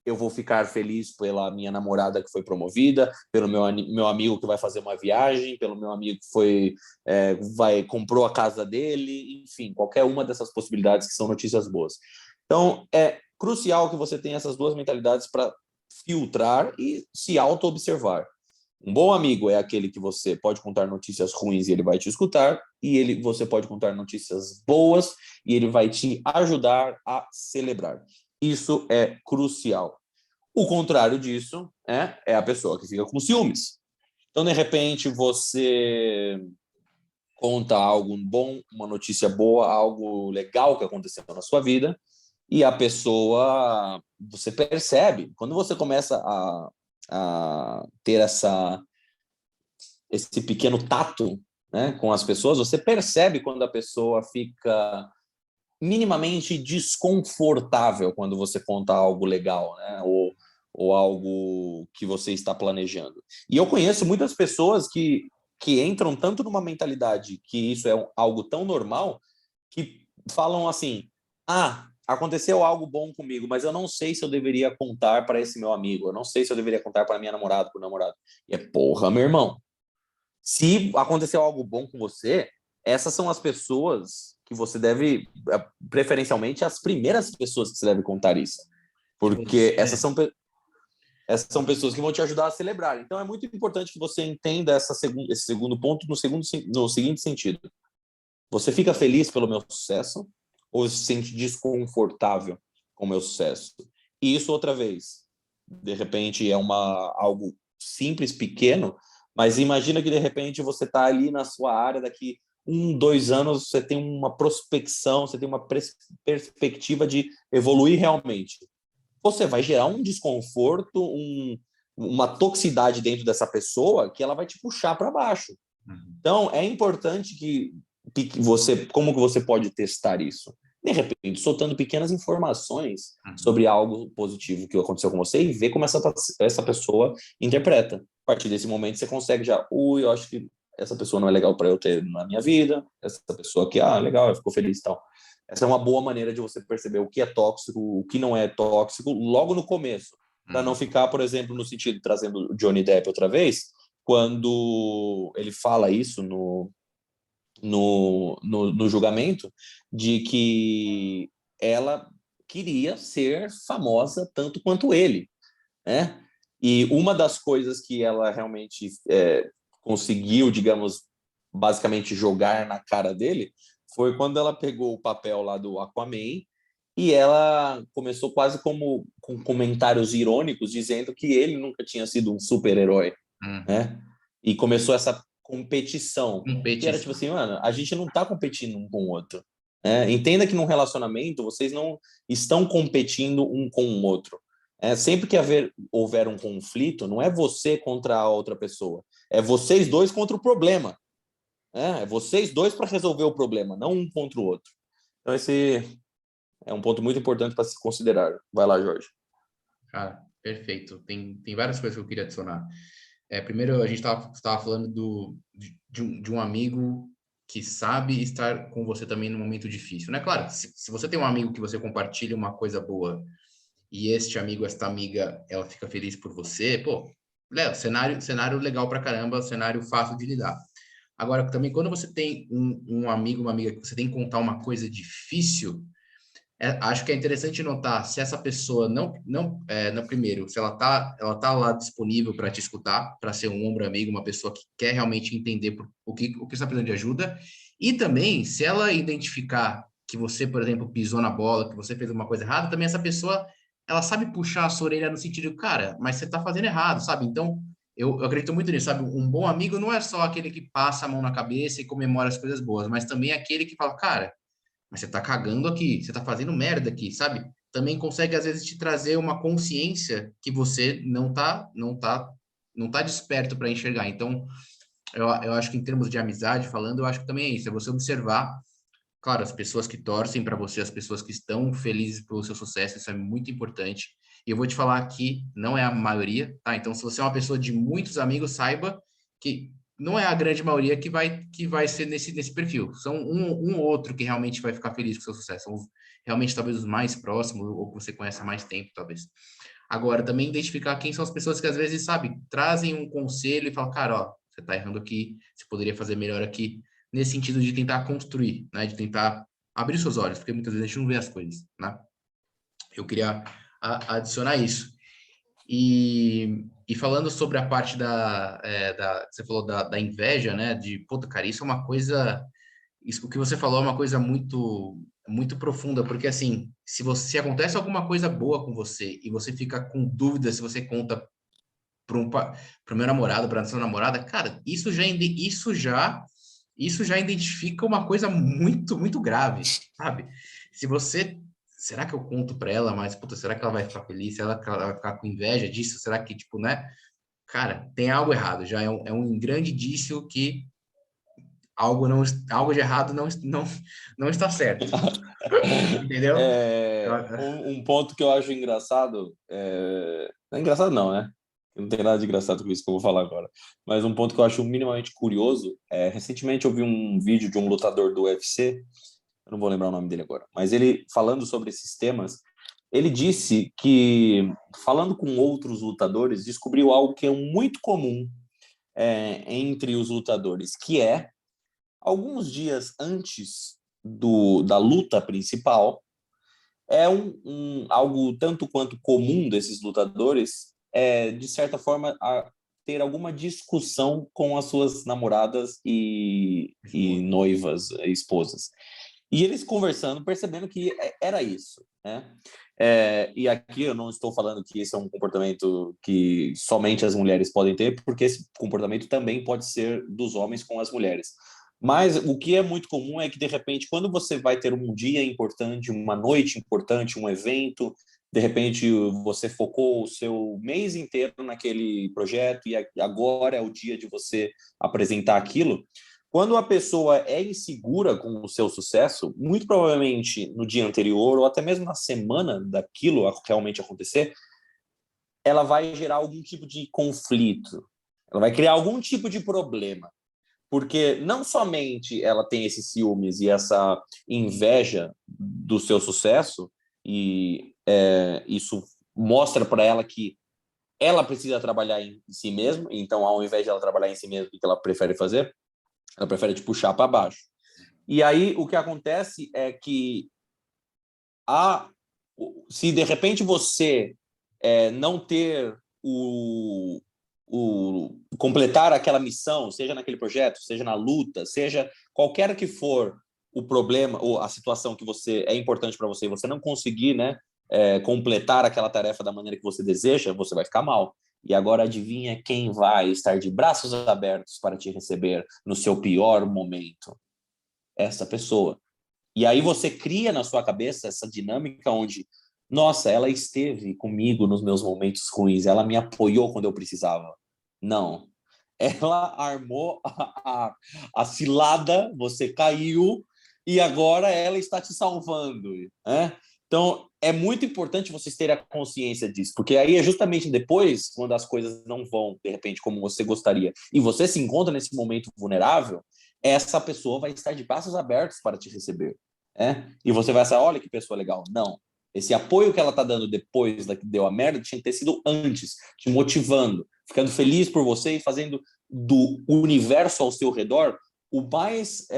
eu vou ficar feliz pela minha namorada que foi promovida, pelo meu amigo que vai fazer uma viagem, pelo meu amigo que comprou a casa dele, enfim, qualquer uma dessas possibilidades que são notícias boas. Então, é crucial que você tenha essas duas mentalidades para filtrar e se auto-observar. Um bom amigo é aquele que você pode contar notícias ruins e ele vai te escutar, e você pode contar notícias boas e ele vai te ajudar a celebrar. Isso é crucial. O contrário disso é a pessoa que fica com ciúmes. Então, de repente, você conta algo bom, uma notícia boa, algo legal que aconteceu na sua vida, e a pessoa, você percebe, quando você começa a ter esse pequeno tato com as pessoas, você percebe quando a pessoa fica minimamente desconfortável quando você conta algo legal, ou algo que você está planejando. E eu conheço muitas pessoas que entram tanto numa mentalidade que isso é algo tão normal, que falam assim, aconteceu algo bom comigo, mas eu não sei se eu deveria contar para esse meu amigo, eu não sei se eu deveria contar para minha namorada, para o namorado. E porra, meu irmão, se aconteceu algo bom com você, essas são as pessoas que você deve, preferencialmente, as primeiras pessoas que você deve contar isso. Porque essas são pessoas que vão te ajudar a celebrar. Então, é muito importante que você entenda esse segundo ponto no seguinte sentido. Você fica feliz pelo meu sucesso ou se sente desconfortável com o meu sucesso. E isso, outra vez, de repente é algo simples, pequeno, mas imagina que de repente você está ali na sua área, daqui 2 anos você tem uma prospecção, você tem uma perspectiva de evoluir realmente. Você vai gerar um desconforto, uma toxicidade dentro dessa pessoa que ela vai te puxar para baixo. Então, é importante que você, como que você pode testar isso? De repente, soltando pequenas informações sobre algo positivo que aconteceu com você e ver como essa pessoa interpreta. A partir desse momento, você consegue já, eu acho que essa pessoa não é legal para eu ter na minha vida, essa pessoa aqui, legal, ficou feliz e tal. Essa é uma boa maneira de você perceber o que é tóxico, o que não é tóxico, logo no começo, para não ficar, por exemplo, no sentido, trazendo o Johnny Depp outra vez, quando ele fala isso no julgamento, de que ela queria ser famosa tanto quanto ele, né? E uma das coisas que ela realmente conseguiu, digamos, basicamente jogar na cara dele, foi quando ela pegou o papel lá do Aquaman e ela começou quase como com comentários irônicos, dizendo que ele nunca tinha sido um super-herói, né? E começou essa competição. Que era tipo assim, mano, a gente não tá competindo um com o outro. Né? Entenda que num relacionamento vocês não estão competindo um com o outro. Sempre que houver um conflito, não é você contra a outra pessoa. É vocês dois contra o problema. É vocês dois para resolver o problema, não um contra o outro. Então esse é um ponto muito importante para se considerar. Vai lá, Jorge. Cara, perfeito. Tem várias coisas que eu queria adicionar. Primeiro, a gente estava falando de um amigo que sabe estar com você também no momento difícil, né? Claro, se você tem um amigo que você compartilha uma coisa boa e este amigo, esta amiga, ela fica feliz por você, pô, Léo, cenário legal pra caramba, cenário fácil de lidar. Agora, também, quando você tem um amigo, uma amiga que você tem que contar uma coisa difícil, acho que é interessante notar se essa pessoa não primeiro, se ela tá lá disponível para te escutar, para ser um ombro amigo, uma pessoa que quer realmente entender o que você está precisando de ajuda, e também se ela identificar que você, por exemplo, pisou na bola, que você fez uma coisa errada, também essa pessoa, ela sabe puxar a sua orelha no sentido, cara, mas você está fazendo errado, sabe? Então, eu acredito muito nisso, sabe? Um bom amigo não é só aquele que passa a mão na cabeça e comemora as coisas boas, mas também é aquele que fala, cara, mas você tá cagando aqui, você tá fazendo merda aqui, sabe? Também consegue às vezes te trazer uma consciência que você não tá desperto para enxergar. Então, eu acho que em termos de amizade falando, eu acho que também é isso, é você observar, claro, as pessoas que torcem para você, as pessoas que estão felizes pelo seu sucesso, isso é muito importante. E eu vou te falar que não é a maioria, tá? Então, se você é uma pessoa de muitos amigos, saiba que não é a grande maioria que vai ser nesse perfil. São um ou outro que realmente vai ficar feliz com o seu sucesso. São realmente talvez os mais próximos, ou que você conhece há mais tempo, talvez. Agora, também identificar quem são as pessoas que às vezes, sabe, trazem um conselho e falam, cara, ó, você tá errando aqui, você poderia fazer melhor aqui, nesse sentido de tentar construir, né, de tentar abrir seus olhos, porque muitas vezes a gente não vê as coisas, né? Eu queria adicionar isso. E falando sobre a parte você falou da inveja, né? De, puta, cara, isso é uma coisa. Isso, o que você falou é uma coisa muito profunda, porque assim, se acontece alguma coisa boa com você e você fica com dúvida se você conta para o meu namorado, para a sua namorada, cara, isso já identifica uma coisa muito grave, sabe? Se você será que eu conto para ela, mas puta, será que ela vai ficar feliz? Será que ela vai ficar com inveja disso? Será que tipo, né? Cara, tem algo errado, já é um grande indício que algo de errado não está certo. Entendeu? Um ponto que eu acho engraçado, não é engraçado não, né? Não tem nada de engraçado com isso que eu vou falar agora. Mas um ponto que eu acho minimamente curioso, recentemente eu vi um vídeo de um lutador do UFC, eu não vou lembrar o nome dele agora, mas ele falando sobre esses temas, ele disse que, falando com outros lutadores, descobriu algo que é muito comum entre os lutadores, que é alguns dias antes da luta principal, algo tanto quanto comum desses lutadores, de certa forma, ter alguma discussão com as suas namoradas e noivas, esposas. E eles conversando, percebendo que era isso, né? E aqui eu não estou falando que esse é um comportamento que somente as mulheres podem ter, porque esse comportamento também pode ser dos homens com as mulheres. Mas o que é muito comum é que, de repente, quando você vai ter um dia importante, uma noite importante, um evento, de repente você focou o seu mês inteiro naquele projeto e agora é o dia de você apresentar aquilo. Quando a pessoa é insegura com o seu sucesso, muito provavelmente no dia anterior ou até mesmo na semana daquilo realmente acontecer, ela vai gerar algum tipo de conflito, ela vai criar algum tipo de problema. Porque não somente ela tem esses ciúmes e essa inveja do seu sucesso, e isso mostra para ela que ela precisa trabalhar em si mesma, então ao invés de ela trabalhar em si mesma, o que ela prefere fazer? Ela prefere te puxar para baixo. E aí o que acontece é que se de repente você não ter completar aquela missão, seja naquele projeto, seja na luta, seja qualquer que for o problema ou a situação que você é importante para você e você não conseguir, né, completar aquela tarefa da maneira que você deseja, você vai ficar mal. E agora adivinha quem vai estar de braços abertos para te receber no seu pior momento? Essa pessoa. E aí você cria na sua cabeça essa dinâmica onde, nossa, ela esteve comigo nos meus momentos ruins, ela me apoiou quando eu precisava. Não. Ela armou a cilada, você caiu e agora ela está te salvando, né? Então, é muito importante vocês terem a consciência disso, porque aí é justamente depois, quando as coisas não vão, de repente, como você gostaria, e você se encontra nesse momento vulnerável, essa pessoa vai estar de braços abertos para te receber. E você vai achar, olha que pessoa legal. Não. Esse apoio que ela está dando depois da que deu a merda tinha que ter sido antes, te motivando, ficando feliz por você e fazendo do universo ao seu redor o mais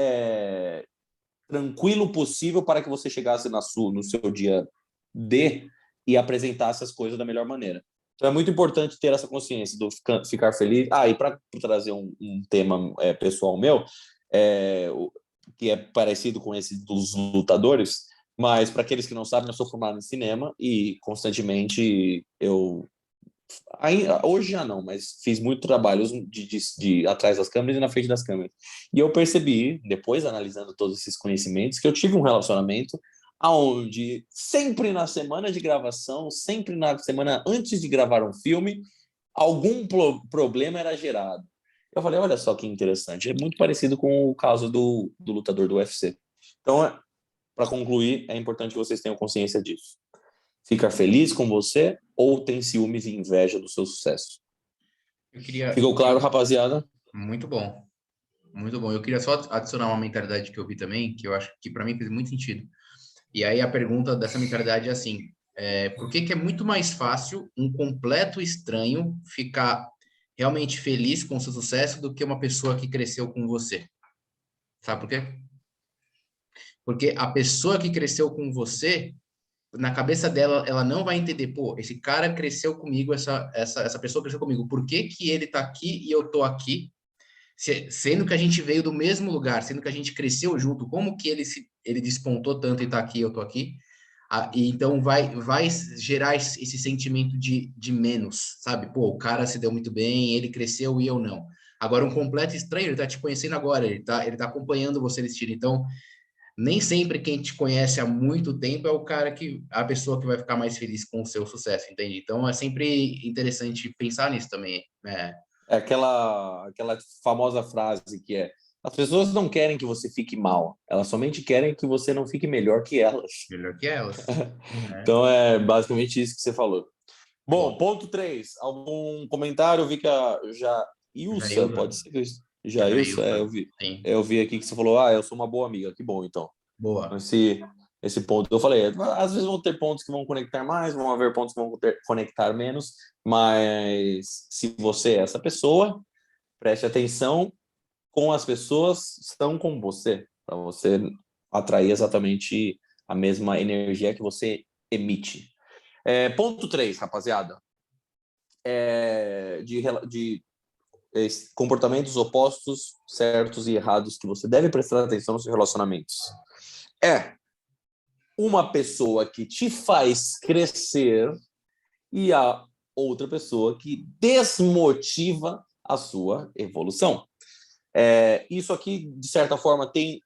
tranquilo possível para que você chegasse no seu dia D e apresentasse as coisas da melhor maneira. Então é muito importante ter essa consciência do ficar feliz. E para trazer um tema pessoal meu, que é parecido com esse dos lutadores, mas para aqueles que não sabem, eu sou formado em cinema e constantemente hoje já não, mas fiz muito trabalhos de atrás das câmeras e na frente das câmeras. E eu percebi, depois analisando todos esses conhecimentos, que eu tive um relacionamento aonde sempre na semana de gravação, sempre na semana antes de gravar um filme, algum problema era gerado. Eu falei, olha só que interessante, é muito parecido com o caso do lutador do UFC. Então, para concluir, é importante que vocês tenham consciência disso. Ficar feliz com você ou tem ciúmes e inveja do seu sucesso? Ficou claro, rapaziada? Muito bom. Muito bom. Eu queria só adicionar uma mentalidade que eu vi também, que eu acho que para mim fez muito sentido. E aí a pergunta dessa mentalidade é assim, por que é muito mais fácil um completo estranho ficar realmente feliz com o seu sucesso do que uma pessoa que cresceu com você? Sabe por quê? Porque a pessoa que cresceu com você, na cabeça dela, ela não vai entender, pô, esse cara cresceu comigo, essa pessoa cresceu comigo, por que que ele tá aqui e eu tô aqui? Sendo que a gente veio do mesmo lugar, sendo que a gente cresceu junto, como que ele despontou tanto e tá aqui, eu tô aqui? E então vai gerar esse sentimento de menos, sabe? Pô, o cara se deu muito bem, ele cresceu e eu não. Agora, um completo estranho, ele tá te conhecendo agora, ele tá acompanhando você nesse estilo. Então, nem sempre quem te conhece há muito tempo é a pessoa que vai ficar mais feliz com o seu sucesso, entende? Então, é sempre interessante pensar nisso também, né? É aquela famosa frase que as pessoas não querem que você fique mal, elas somente querem que você não fique melhor que elas. Melhor que elas. Né? Então é basicamente isso que você falou. Bom, Bom, ponto 3. Algum comentário? Eu vi que a Jailsa, Jailza. pode ser que Jailsa, Jailza, eu vi. sim. Eu vi aqui que você falou, eu sou uma boa amiga. Que bom, então. Boa. Esse ponto. Eu falei, às vezes vão ter pontos que vão conectar mais, vão haver pontos que vão conectar menos, mas se você é essa pessoa, preste atenção com as pessoas que estão com você, para você atrair exatamente a mesma energia que você emite. Ponto 3, rapaziada. De comportamentos opostos, certos e errados que você deve prestar atenção nos seus relacionamentos. é uma pessoa que te faz crescer e a outra pessoa que desmotiva a sua evolução. Isso aqui, de certa forma, tem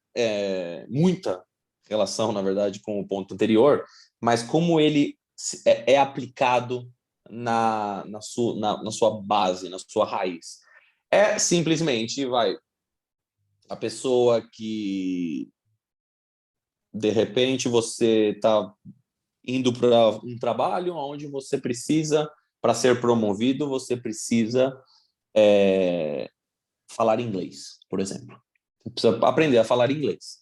muita relação, na verdade, com o ponto anterior, mas como ele é aplicado na sua base, na sua raiz. É simplesmente, a pessoa que, de repente, você está indo para um trabalho onde você precisa, para ser promovido, você precisa falar inglês, por exemplo. Você precisa aprender a falar inglês.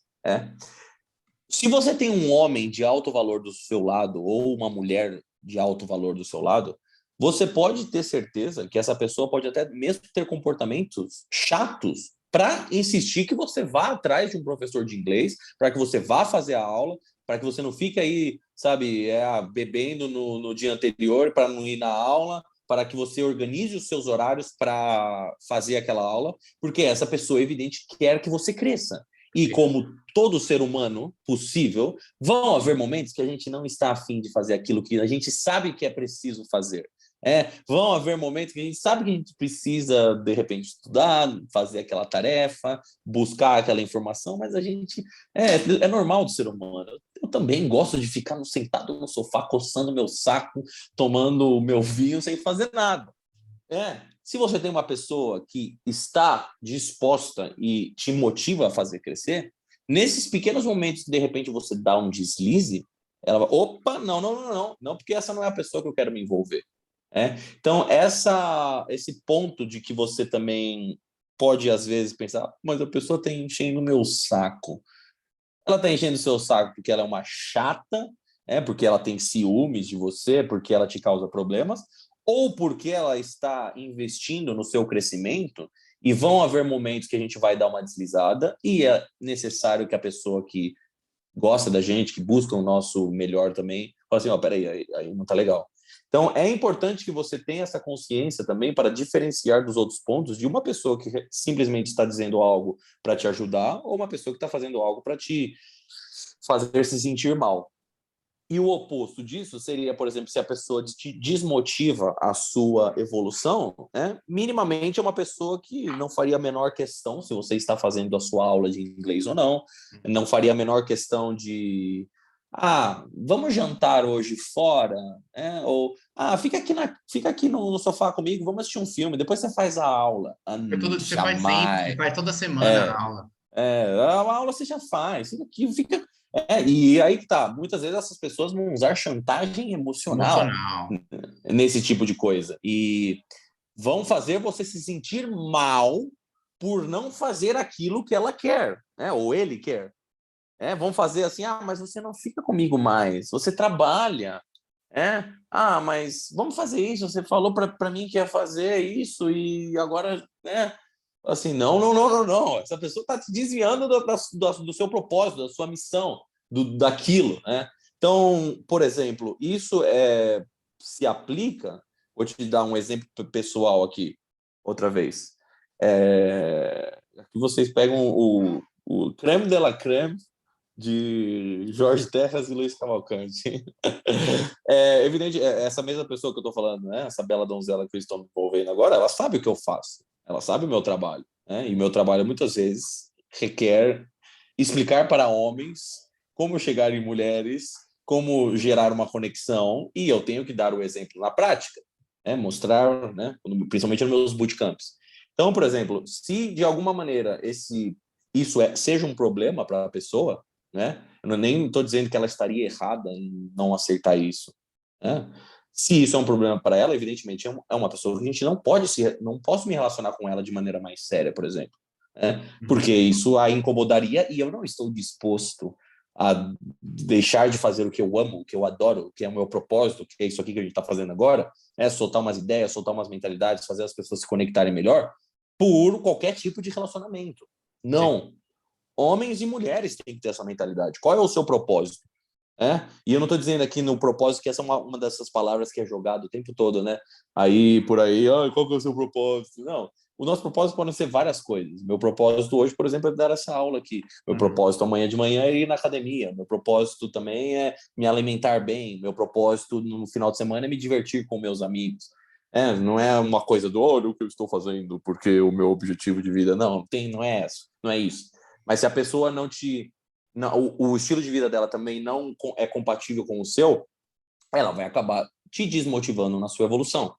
Se você tem um homem de alto valor do seu lado ou uma mulher de alto valor do seu lado, você pode ter certeza que essa pessoa pode até mesmo ter comportamentos chatos para insistir que você vá atrás de um professor de inglês, para que você vá fazer a aula, para que você não fique aí, sabe, bebendo no dia anterior para não ir na aula, para que você organize os seus horários para fazer aquela aula, porque essa pessoa, evidente, quer que você cresça. E como todo ser humano possível, vão haver momentos que a gente não está afim de fazer aquilo que a gente sabe que é preciso fazer. Vão haver momentos que a gente sabe que a gente precisa, de repente, estudar, fazer aquela tarefa, buscar aquela informação, mas a gente... É normal do ser humano. Eu também gosto de ficar sentado no sofá, coçando meu saco, tomando o meu vinho, sem fazer nada. Se você tem uma pessoa que está disposta e te motiva a fazer crescer, nesses pequenos momentos que de repente você dá um deslize, ela vai, opa, não, porque essa não é a pessoa que eu quero me envolver. Então, esse ponto de que você também pode, às vezes, pensar, mas a pessoa está enchendo o meu saco. Ela está enchendo o seu saco porque ela é uma chata, porque ela tem ciúmes de você, porque ela te causa problemas, ou porque ela está investindo no seu crescimento, e vão haver momentos que a gente vai dar uma deslizada, e é necessário que a pessoa que gosta da gente, que busca o nosso melhor também, fala assim, peraí, aí não tá legal. Então, é importante que você tenha essa consciência também para diferenciar dos outros pontos de uma pessoa que simplesmente está dizendo algo para te ajudar ou uma pessoa que está fazendo algo para te fazer se sentir mal. E o oposto disso seria, por exemplo, se a pessoa te desmotiva a sua evolução, minimamente é uma pessoa que não faria a menor questão se você está fazendo a sua aula de inglês ou não faria a menor questão de vamos jantar hoje fora, ou fica aqui no sofá comigo, vamos assistir um filme, depois você faz a aula. Você faz sempre, você faz toda semana a aula. A aula você já faz, fica e aí que tá, muitas vezes essas pessoas vão usar chantagem emocional nesse tipo de coisa e vão fazer você se sentir mal por não fazer aquilo que ela quer, ou ele quer. Vão fazer assim, mas você não fica comigo mais, você trabalha, mas vamos fazer isso, você falou para mim que ia fazer isso e agora, assim, não. Essa pessoa está te desviando do seu propósito, da sua missão, daquilo, Então, por exemplo, isso se aplica. Vou te dar um exemplo pessoal aqui, outra vez. Aqui vocês pegam o creme de la creme de Jorge Terras e Luiz Cavalcante. É evidente, essa mesma pessoa que eu estou falando, essa bela donzela que eu estou me envolvendo agora, ela sabe o que eu faço. Ela sabe o meu trabalho, e meu trabalho muitas vezes requer explicar para homens como chegar em mulheres, como gerar uma conexão, e eu tenho que dar o exemplo na prática, mostrar, principalmente nos meus bootcamps. Então, por exemplo, se de alguma maneira isso seja um problema para a pessoa, eu nem estou dizendo que ela estaria errada em não aceitar isso, Se isso é um problema para ela, evidentemente é uma pessoa que a gente não posso me relacionar com ela de maneira mais séria, por exemplo, porque isso a incomodaria e eu não estou disposto a deixar de fazer o que eu amo, o que eu adoro, o que é o meu propósito, que é isso aqui que a gente está fazendo agora, soltar umas ideias, soltar umas mentalidades, fazer as pessoas se conectarem melhor, por qualquer tipo de relacionamento. Não. Sim. Homens e mulheres têm que ter essa mentalidade. Qual é o seu propósito? E eu não estou dizendo aqui no propósito que essa é uma dessas palavras que é jogada o tempo todo, Aí, por aí, qual que é o seu propósito? Não. o nosso propósito pode ser várias coisas. Meu propósito hoje, por exemplo, é dar essa aula aqui. Meu propósito amanhã de manhã é ir na academia. Meu propósito também é me alimentar bem. Meu propósito no final de semana é me divertir com meus amigos. Não é uma coisa do olho o que eu estou fazendo porque o meu objetivo de vida. Não é isso. Não é isso. Mas se a pessoa não te... Não, o estilo de vida dela também não é compatível com o seu, ela vai acabar te desmotivando na sua evolução.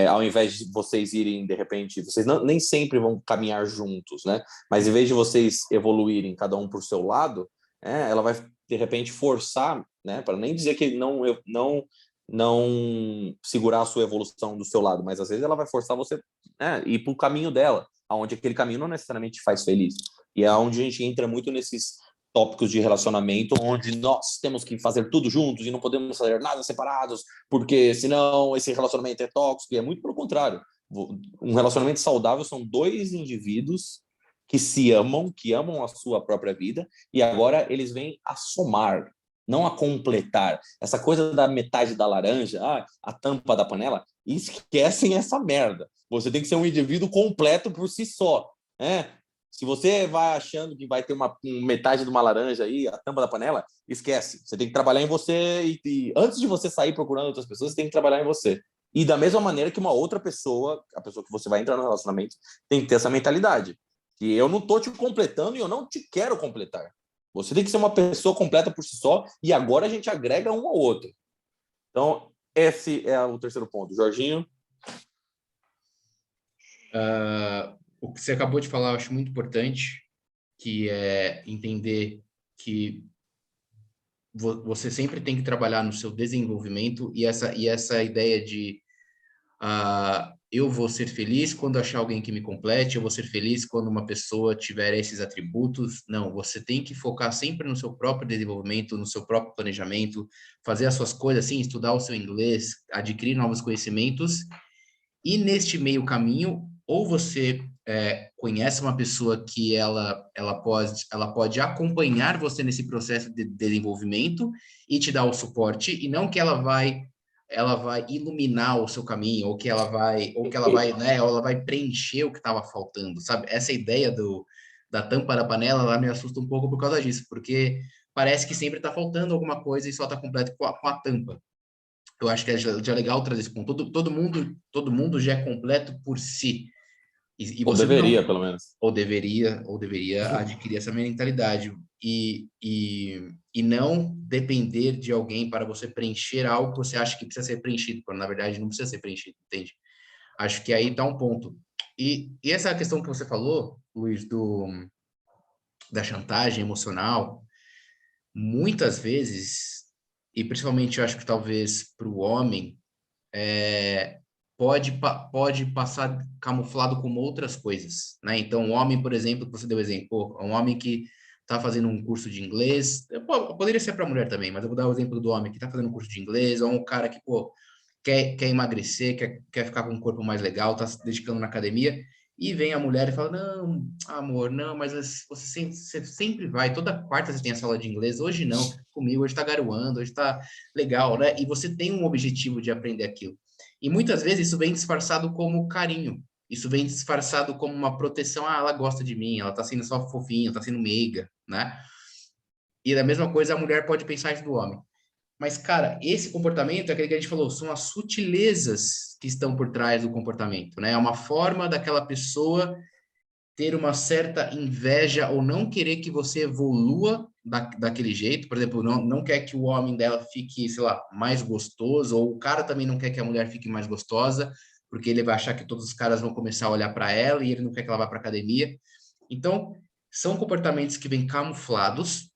Ao invés de vocês irem, de repente, vocês nem sempre vão caminhar juntos, né? Mas em vez de vocês evoluírem cada um por seu lado, ela vai, de repente, forçar, né? Para nem dizer que não segurar a sua evolução do seu lado, mas às vezes ela vai forçar você ir para o caminho dela, aonde aquele caminho não necessariamente te faz feliz. E é onde a gente entra muito nesses tópicos de relacionamento, onde nós temos que fazer tudo juntos e não podemos fazer nada separados, porque senão esse relacionamento é tóxico. E é muito pelo contrário. Um relacionamento saudável são dois indivíduos que se amam, que amam a sua própria vida, e agora eles vêm a somar, não a completar. Essa coisa da metade da laranja, a tampa da panela, esquecem essa merda. Você tem que ser um indivíduo completo por si só. Se você vai achando que vai ter uma metade de uma laranja aí, a tampa da panela, esquece. Você tem que trabalhar em você e antes de você sair procurando outras pessoas, você tem que trabalhar em você. E da mesma maneira que uma outra pessoa, a pessoa que você vai entrar no relacionamento, tem que ter essa mentalidade. Que eu não tô te completando e eu não te quero completar. Você tem que ser uma pessoa completa por si só e agora a gente agrega um ao outro. Então, esse é o terceiro ponto. Jorginho? O que você acabou de falar eu acho muito importante, que é entender que você sempre tem que trabalhar no seu desenvolvimento e essa ideia de eu vou ser feliz quando achar alguém que me complete, eu vou ser feliz quando uma pessoa tiver esses atributos. Não, você tem que focar sempre no seu próprio desenvolvimento, no seu próprio planejamento, fazer as suas coisas assim, estudar o seu inglês, adquirir novos conhecimentos. E neste meio caminho, ou você conhece uma pessoa que ela pode acompanhar você nesse processo de desenvolvimento e te dar o suporte, e não que ela vai iluminar o seu caminho, ou que ela vai preencher o que estava faltando, sabe? Essa ideia da tampa da panela, ela me assusta um pouco por causa disso, porque parece que sempre está faltando alguma coisa e só está completo com a tampa. Eu acho que é legal trazer esse ponto. Todo mundo já é completo por si. E Ou você deveria, não, pelo menos. ou deveria adquirir essa mentalidade e não depender de alguém para você preencher algo que você acha que precisa ser preenchido, quando na verdade não precisa ser preenchido, entende? Acho que aí está um ponto. E essa questão que você falou, Luiz, da chantagem emocional, muitas vezes, e principalmente eu acho que talvez para o homem, pode passar camuflado como outras coisas, né? Então, um homem, por exemplo, que você deu exemplo, um homem que está fazendo um curso de inglês, poderia ser para mulher também, mas eu vou dar o exemplo do homem que está fazendo um curso de inglês, ou um cara que, quer emagrecer, quer ficar com um corpo mais legal, está se dedicando na academia, e vem a mulher e fala, não, amor, não, mas você sempre vai, toda quarta você tem essa aula de inglês, hoje não, fica comigo, hoje está garoando, hoje está legal, né? E você tem um objetivo de aprender aquilo. E muitas vezes isso vem disfarçado como carinho, isso vem disfarçado como uma proteção, ela gosta de mim, ela tá sendo só fofinha, tá sendo meiga, né? E da mesma coisa a mulher pode pensar isso do homem. Mas, cara, esse comportamento, é aquele que a gente falou, são as sutilezas que estão por trás do comportamento, né? É uma forma daquela pessoa ter uma certa inveja ou não querer que você evolua daquele jeito. Por exemplo, não quer que o homem dela fique, sei lá, mais gostoso, ou o cara também não quer que a mulher fique mais gostosa, porque ele vai achar que todos os caras vão começar a olhar para ela e ele não quer que ela vá para academia. Então, são comportamentos que vêm camuflados,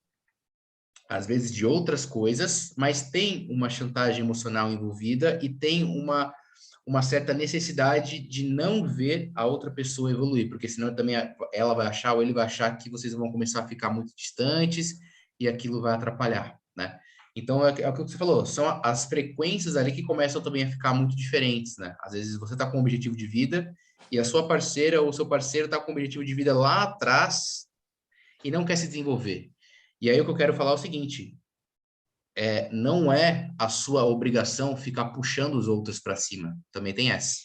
às vezes de outras coisas, mas tem uma chantagem emocional envolvida e tem uma certa necessidade de não ver a outra pessoa evoluir, porque senão também ela vai achar ou ele vai achar que vocês vão começar a ficar muito distantes e aquilo vai atrapalhar, né? Então, é o que você falou, são as frequências ali que começam também a ficar muito diferentes, né? Às vezes você está com um objetivo de vida e a sua parceira ou o seu parceiro está com um objetivo de vida lá atrás e não quer se desenvolver. E aí o que eu quero falar é o seguinte, não é a sua obrigação ficar puxando os outros para cima. Também tem essa.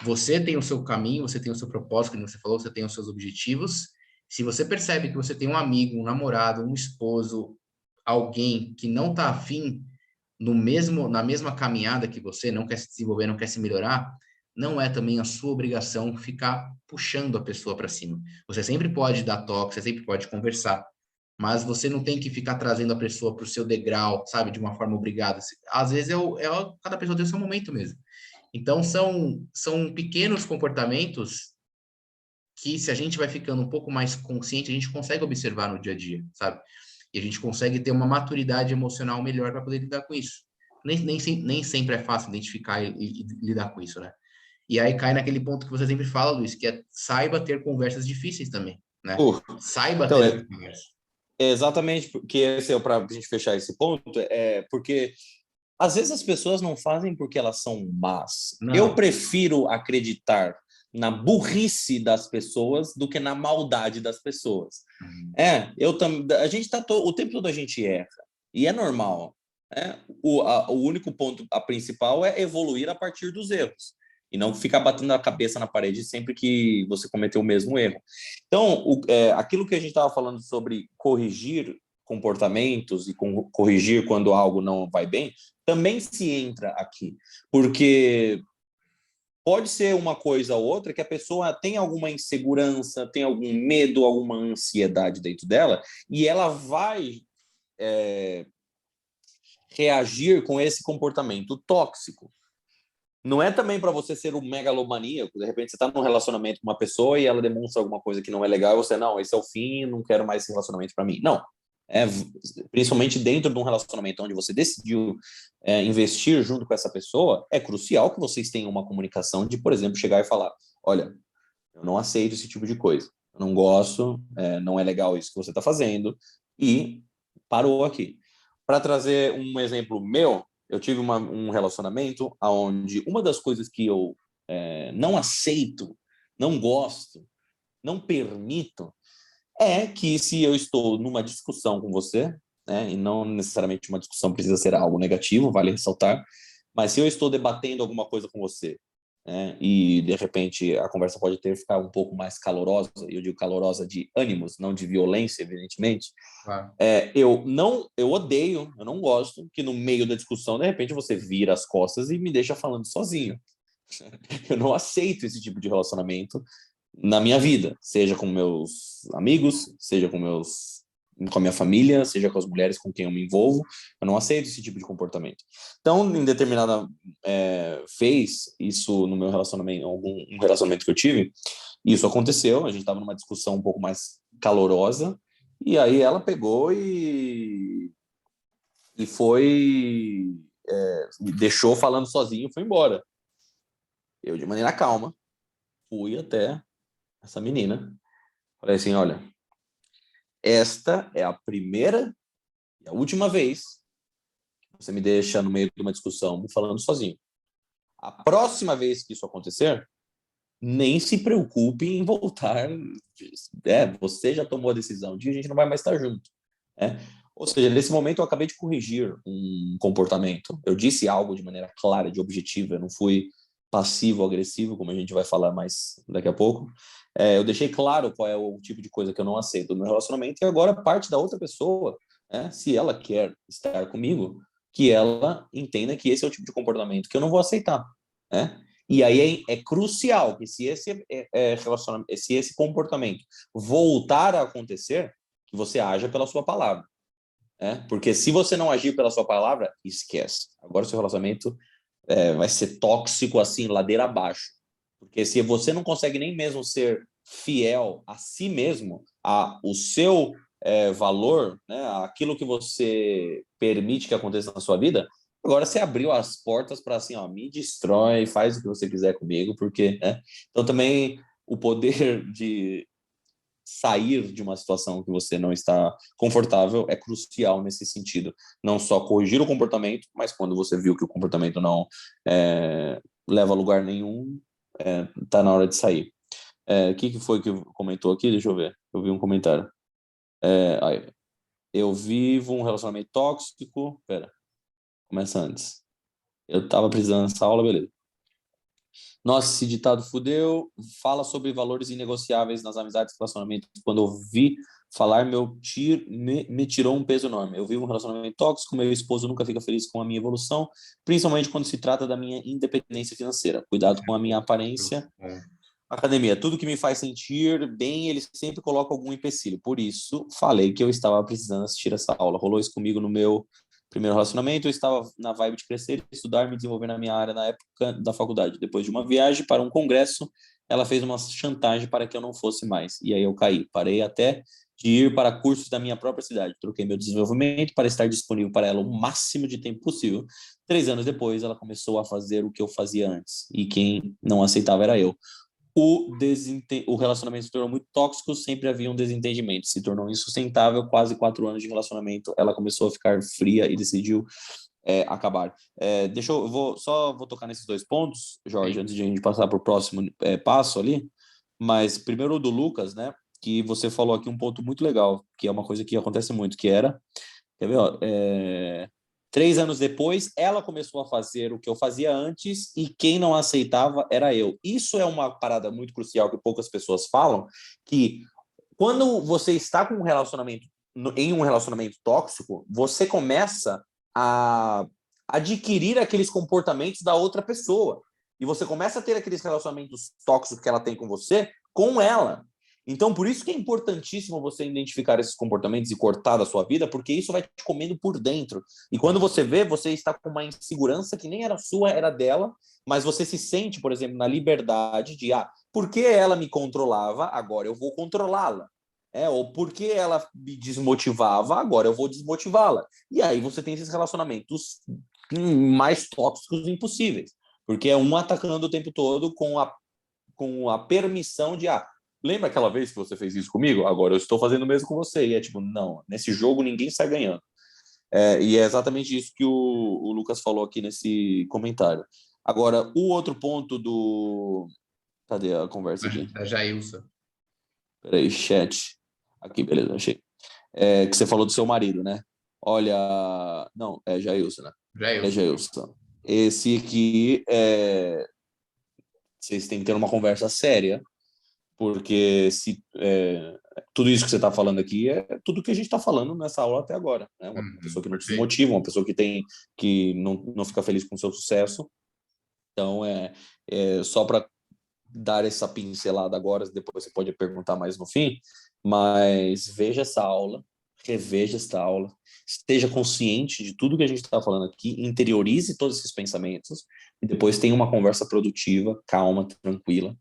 Você tem o seu caminho, você tem o seu propósito, como você falou, você tem os seus objetivos. Se você percebe que você tem um amigo, um namorado, um esposo, alguém que não está afim na mesma caminhada que você, não quer se desenvolver, não quer se melhorar, não é também a sua obrigação ficar puxando a pessoa para cima. Você sempre pode dar toque, você sempre pode conversar, mas você não tem que ficar trazendo a pessoa para o seu degrau, sabe, de uma forma obrigada. Às vezes cada pessoa tem o seu momento mesmo. Então, são pequenos comportamentos que, se a gente vai ficando um pouco mais consciente, a gente consegue observar no dia a dia, sabe? E a gente consegue ter uma maturidade emocional melhor para poder lidar com isso. Nem sempre é fácil identificar e lidar com isso, né? E aí cai naquele ponto que você sempre fala, Luiz, que é saiba ter conversas difíceis também, né? Uh, Saiba então, ter essa conversa. é exatamente porque esse é para a gente fechar esse ponto, porque às vezes as pessoas não fazem porque elas são más. Eu Não. prefiro acreditar na burrice das pessoas do que na maldade das pessoas. Uhum. A gente tá o tempo todo a gente erra e é normal. O único ponto, a principal, é evoluir a partir dos erros e não ficar batendo a cabeça na parede sempre que você cometeu o mesmo erro. Então, aquilo que a gente estava falando sobre corrigir comportamentos e corrigir quando algo não vai bem, também se entra aqui, porque pode ser uma coisa ou outra que a pessoa tem alguma insegurança, tem algum medo, alguma ansiedade dentro dela, e ela vai reagir com esse comportamento tóxico. Não é também para você ser um megalomaníaco, de repente você está num relacionamento com uma pessoa e ela demonstra alguma coisa que não é legal, e você, não, esse é o fim, não quero mais esse relacionamento para mim. Não. Principalmente dentro de um relacionamento onde você decidiu investir junto com essa pessoa, é crucial que vocês tenham uma comunicação de, por exemplo, chegar e falar: olha, eu não aceito esse tipo de coisa, eu não gosto, não é legal isso que você está fazendo, e parou aqui. Para trazer um exemplo meu, eu tive um relacionamento onde uma das coisas que eu não aceito, não gosto, não permito, é que se eu estou numa discussão com você, e não necessariamente uma discussão precisa ser algo negativo, vale ressaltar, mas se eu estou debatendo alguma coisa com você, e de repente a conversa pode ficar um pouco mais calorosa, e eu digo calorosa de ânimos, não de violência, evidentemente, Claro. eu odeio, eu não gosto que no meio da discussão, de repente, você vira as costas e me deixa falando sozinho. Eu não aceito esse tipo de relacionamento na minha vida, seja com meus amigos, seja com a minha família, seja com as mulheres com quem eu me envolvo. Eu não aceito esse tipo de comportamento. Então, em determinada vez, isso no meu relacionamento, um relacionamento que eu tive, isso aconteceu. A gente estava numa discussão um pouco mais calorosa, e aí ela pegou e foi, me deixou falando sozinho e foi embora. Eu, de maneira calma, fui até essa menina. Falei assim: olha, esta é a primeira e a última vez que você me deixa no meio de uma discussão me falando sozinho. A próxima vez que isso acontecer, nem se preocupe em voltar. Você já tomou a decisão de a gente não vai mais estar junto. Ou seja, nesse momento eu acabei de corrigir um comportamento. Eu disse algo de maneira clara, de objetiva. Eu não fui passivo-agressivo, como a gente vai falar mais daqui a pouco. Eu deixei claro qual é o tipo de coisa que eu não aceito no meu relacionamento, e agora parte da outra pessoa, se ela quer estar comigo, que ela entenda que esse é o tipo de comportamento que eu não vou aceitar. E aí é crucial que se esse comportamento voltar a acontecer, que você haja pela sua palavra. Porque se você não agir pela sua palavra, esquece. Agora o seu relacionamento vai ser tóxico assim, ladeira abaixo. Porque se você não consegue nem mesmo ser fiel a si mesmo, o seu valor, aquilo que você permite que aconteça na sua vida, agora você abriu as portas para assim, ó, me destrói, faz o que você quiser comigo, porque, Então também o poder de sair de uma situação que você não está confortável é crucial nesse sentido. Não só corrigir o comportamento, mas quando você viu que o comportamento não leva a lugar nenhum, tá na hora de sair. O que foi que comentou aqui? Deixa eu ver. Eu vi um comentário. Eu vivo um relacionamento tóxico. Pera, começa antes. Eu tava precisando dessa aula, beleza. Nossa, esse ditado fudeu. Fala sobre valores inegociáveis nas amizades e relacionamentos. Quando eu vi falar, me tirou um peso enorme. Eu vivo um relacionamento tóxico, meu esposo nunca fica feliz com a minha evolução, principalmente quando se trata da minha independência financeira. Cuidado com a minha aparência. Academia, tudo que me faz sentir bem, ele sempre coloca algum empecilho. Por isso, falei que eu estava precisando assistir essa aula. Rolou isso comigo no meu primeiro relacionamento. Eu estava na vibe de crescer, estudar, me desenvolver na minha área na época da faculdade. Depois de uma viagem para um congresso, ela fez uma chantagem para que eu não fosse mais. E aí eu caí. Parei até de ir para cursos da minha própria cidade. Troquei meu desenvolvimento para estar disponível para ela o máximo de tempo possível. 3 anos depois, ela começou a fazer o que eu fazia antes. E quem não aceitava era eu. O relacionamento se tornou muito tóxico, sempre havia um desentendimento, se tornou insustentável, quase 4 anos de relacionamento, ela começou a ficar fria e decidiu acabar. Vou tocar nesses 2 pontos, Jorge, antes de a gente passar para o próximo passo ali, mas primeiro o do Lucas, né, que você falou aqui um ponto muito legal, que é uma coisa que acontece muito, que era, quer ver, ó, 3 anos depois, ela começou a fazer o que eu fazia antes e quem não aceitava era eu. Isso é uma parada muito crucial que poucas pessoas falam, que quando você está com em um relacionamento tóxico, você começa a adquirir aqueles comportamentos da outra pessoa. E você começa a ter aqueles relacionamentos tóxicos que ela tem com você, com ela. Então, por isso que é importantíssimo você identificar esses comportamentos e cortar da sua vida, porque isso vai te comendo por dentro. E quando você vê, você está com uma insegurança que nem era sua, era dela, mas você se sente, por exemplo, na liberdade de, porque ela me controlava, agora eu vou controlá-la. Ou porque ela me desmotivava, agora eu vou desmotivá-la. E aí você tem esses relacionamentos mais tóxicos impossíveis, porque é um atacando o tempo todo com a permissão de, lembra aquela vez que você fez isso comigo? Agora eu estou fazendo o mesmo com você. E é tipo, não, nesse jogo ninguém sai ganhando. E é exatamente isso que o Lucas falou aqui nesse comentário. Agora, o outro ponto do... Cadê a conversa aqui? Da Jailson. Peraí, chat. Aqui, beleza, achei. Que você falou do seu marido, né? Olha... Não, é Jailson, né? Jailson. É Jailson. Esse aqui, vocês têm que ter uma conversa séria, porque tudo isso que você está falando aqui é tudo que a gente está falando nessa aula até agora, né? Uma pessoa que não te desmotiva, uma pessoa que não fica feliz com o seu sucesso. Então, só para dar essa pincelada agora, depois você pode perguntar mais no fim, mas veja essa aula, reveja esta aula, esteja consciente de tudo que a gente está falando aqui, interiorize todos esses pensamentos e depois tenha uma conversa produtiva, calma, tranquila,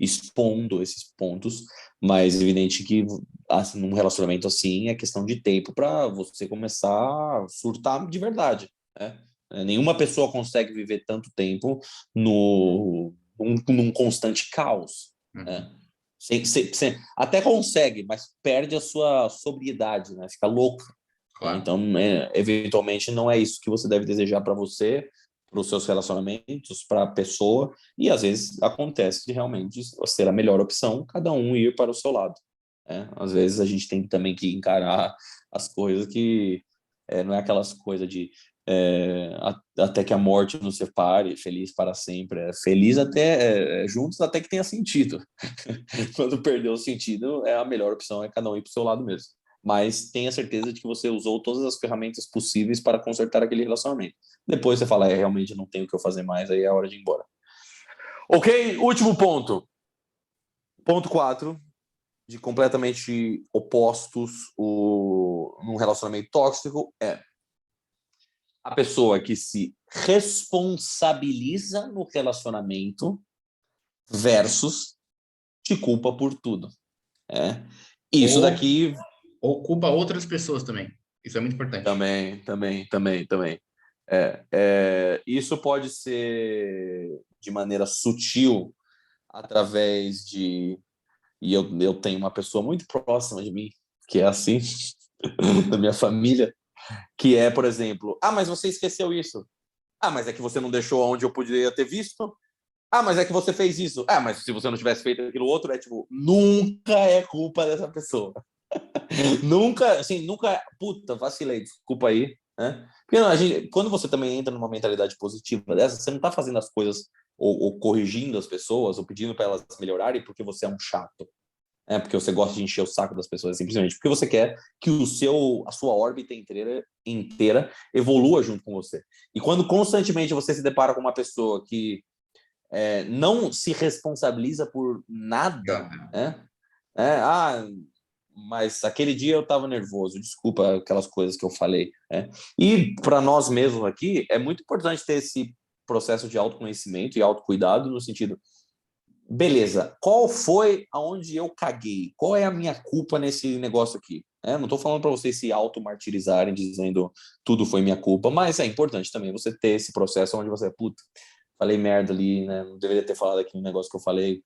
expondo esses pontos, mas evidente que num relacionamento assim é questão de tempo para você começar a surtar de verdade, né? Nenhuma pessoa consegue viver tanto tempo num constante caos, né? Até consegue, mas perde a sua sobriedade, né? Fica louca. Claro. Então, eventualmente, não é isso que você deve desejar para você, para os seus relacionamentos, para a pessoa, e às vezes acontece de realmente ser a melhor opção, cada um ir para o seu lado. Às vezes a gente tem também que encarar as coisas que não é aquelas coisas de até que a morte nos separe, feliz para sempre, feliz até juntos até que tenha sentido. Quando perdeu o sentido, a melhor opção é cada um ir para o seu lado mesmo. Mas tenha certeza de que você usou todas as ferramentas possíveis para consertar aquele relacionamento. Depois você fala, realmente não tenho o que eu fazer mais, aí é a hora de ir embora. Ok, último ponto. Ponto 4, de completamente opostos num relacionamento tóxico, a pessoa que se responsabiliza no relacionamento versus te culpa por tudo. Isso daqui... Ou culpa outras pessoas também. Isso é muito importante. Também. Isso pode ser de maneira sutil, através de... E eu tenho uma pessoa muito próxima de mim, que é assim, da minha família, que por exemplo, mas você esqueceu isso. Mas é que você não deixou onde eu poderia ter visto. Mas é que você fez isso. Mas se você não tivesse feito aquilo outro, nunca é culpa dessa pessoa. Nunca, puta, vacilei, desculpa aí, né? Porque quando você também entra numa mentalidade positiva dessa, você não tá fazendo as coisas ou corrigindo as pessoas, ou pedindo para elas melhorarem porque você é um chato. Porque você gosta de encher o saco das pessoas, simplesmente porque você quer que a sua órbita inteira evolua junto com você. E quando constantemente você se depara com uma pessoa que não se responsabiliza por nada, né? Mas aquele dia eu estava nervoso, desculpa aquelas coisas que eu falei. E para nós mesmos aqui, é muito importante ter esse processo de autoconhecimento e autocuidado no sentido, beleza, qual foi aonde eu caguei? Qual é a minha culpa nesse negócio aqui? Não estou falando para vocês se auto-martirizarem dizendo tudo foi minha culpa, mas é importante também você ter esse processo onde você, puta, falei merda ali, né? Não deveria ter falado aqui um negócio que eu falei.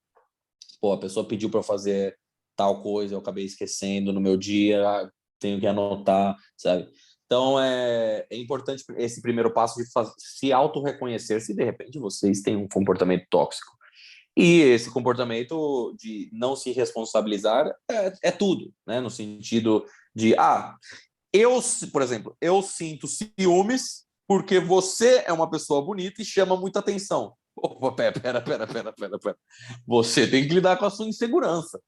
Pô, a pessoa pediu para eu fazer tal coisa, eu acabei esquecendo no meu dia, tenho que anotar, sabe? Então, é importante esse primeiro passo de se auto-reconhecer se, de repente, vocês têm um comportamento tóxico. E esse comportamento de não se responsabilizar é tudo, né? No sentido de, por exemplo, eu sinto ciúmes porque você é uma pessoa bonita e chama muita atenção. Opa, pera. Você tem que lidar com a sua insegurança.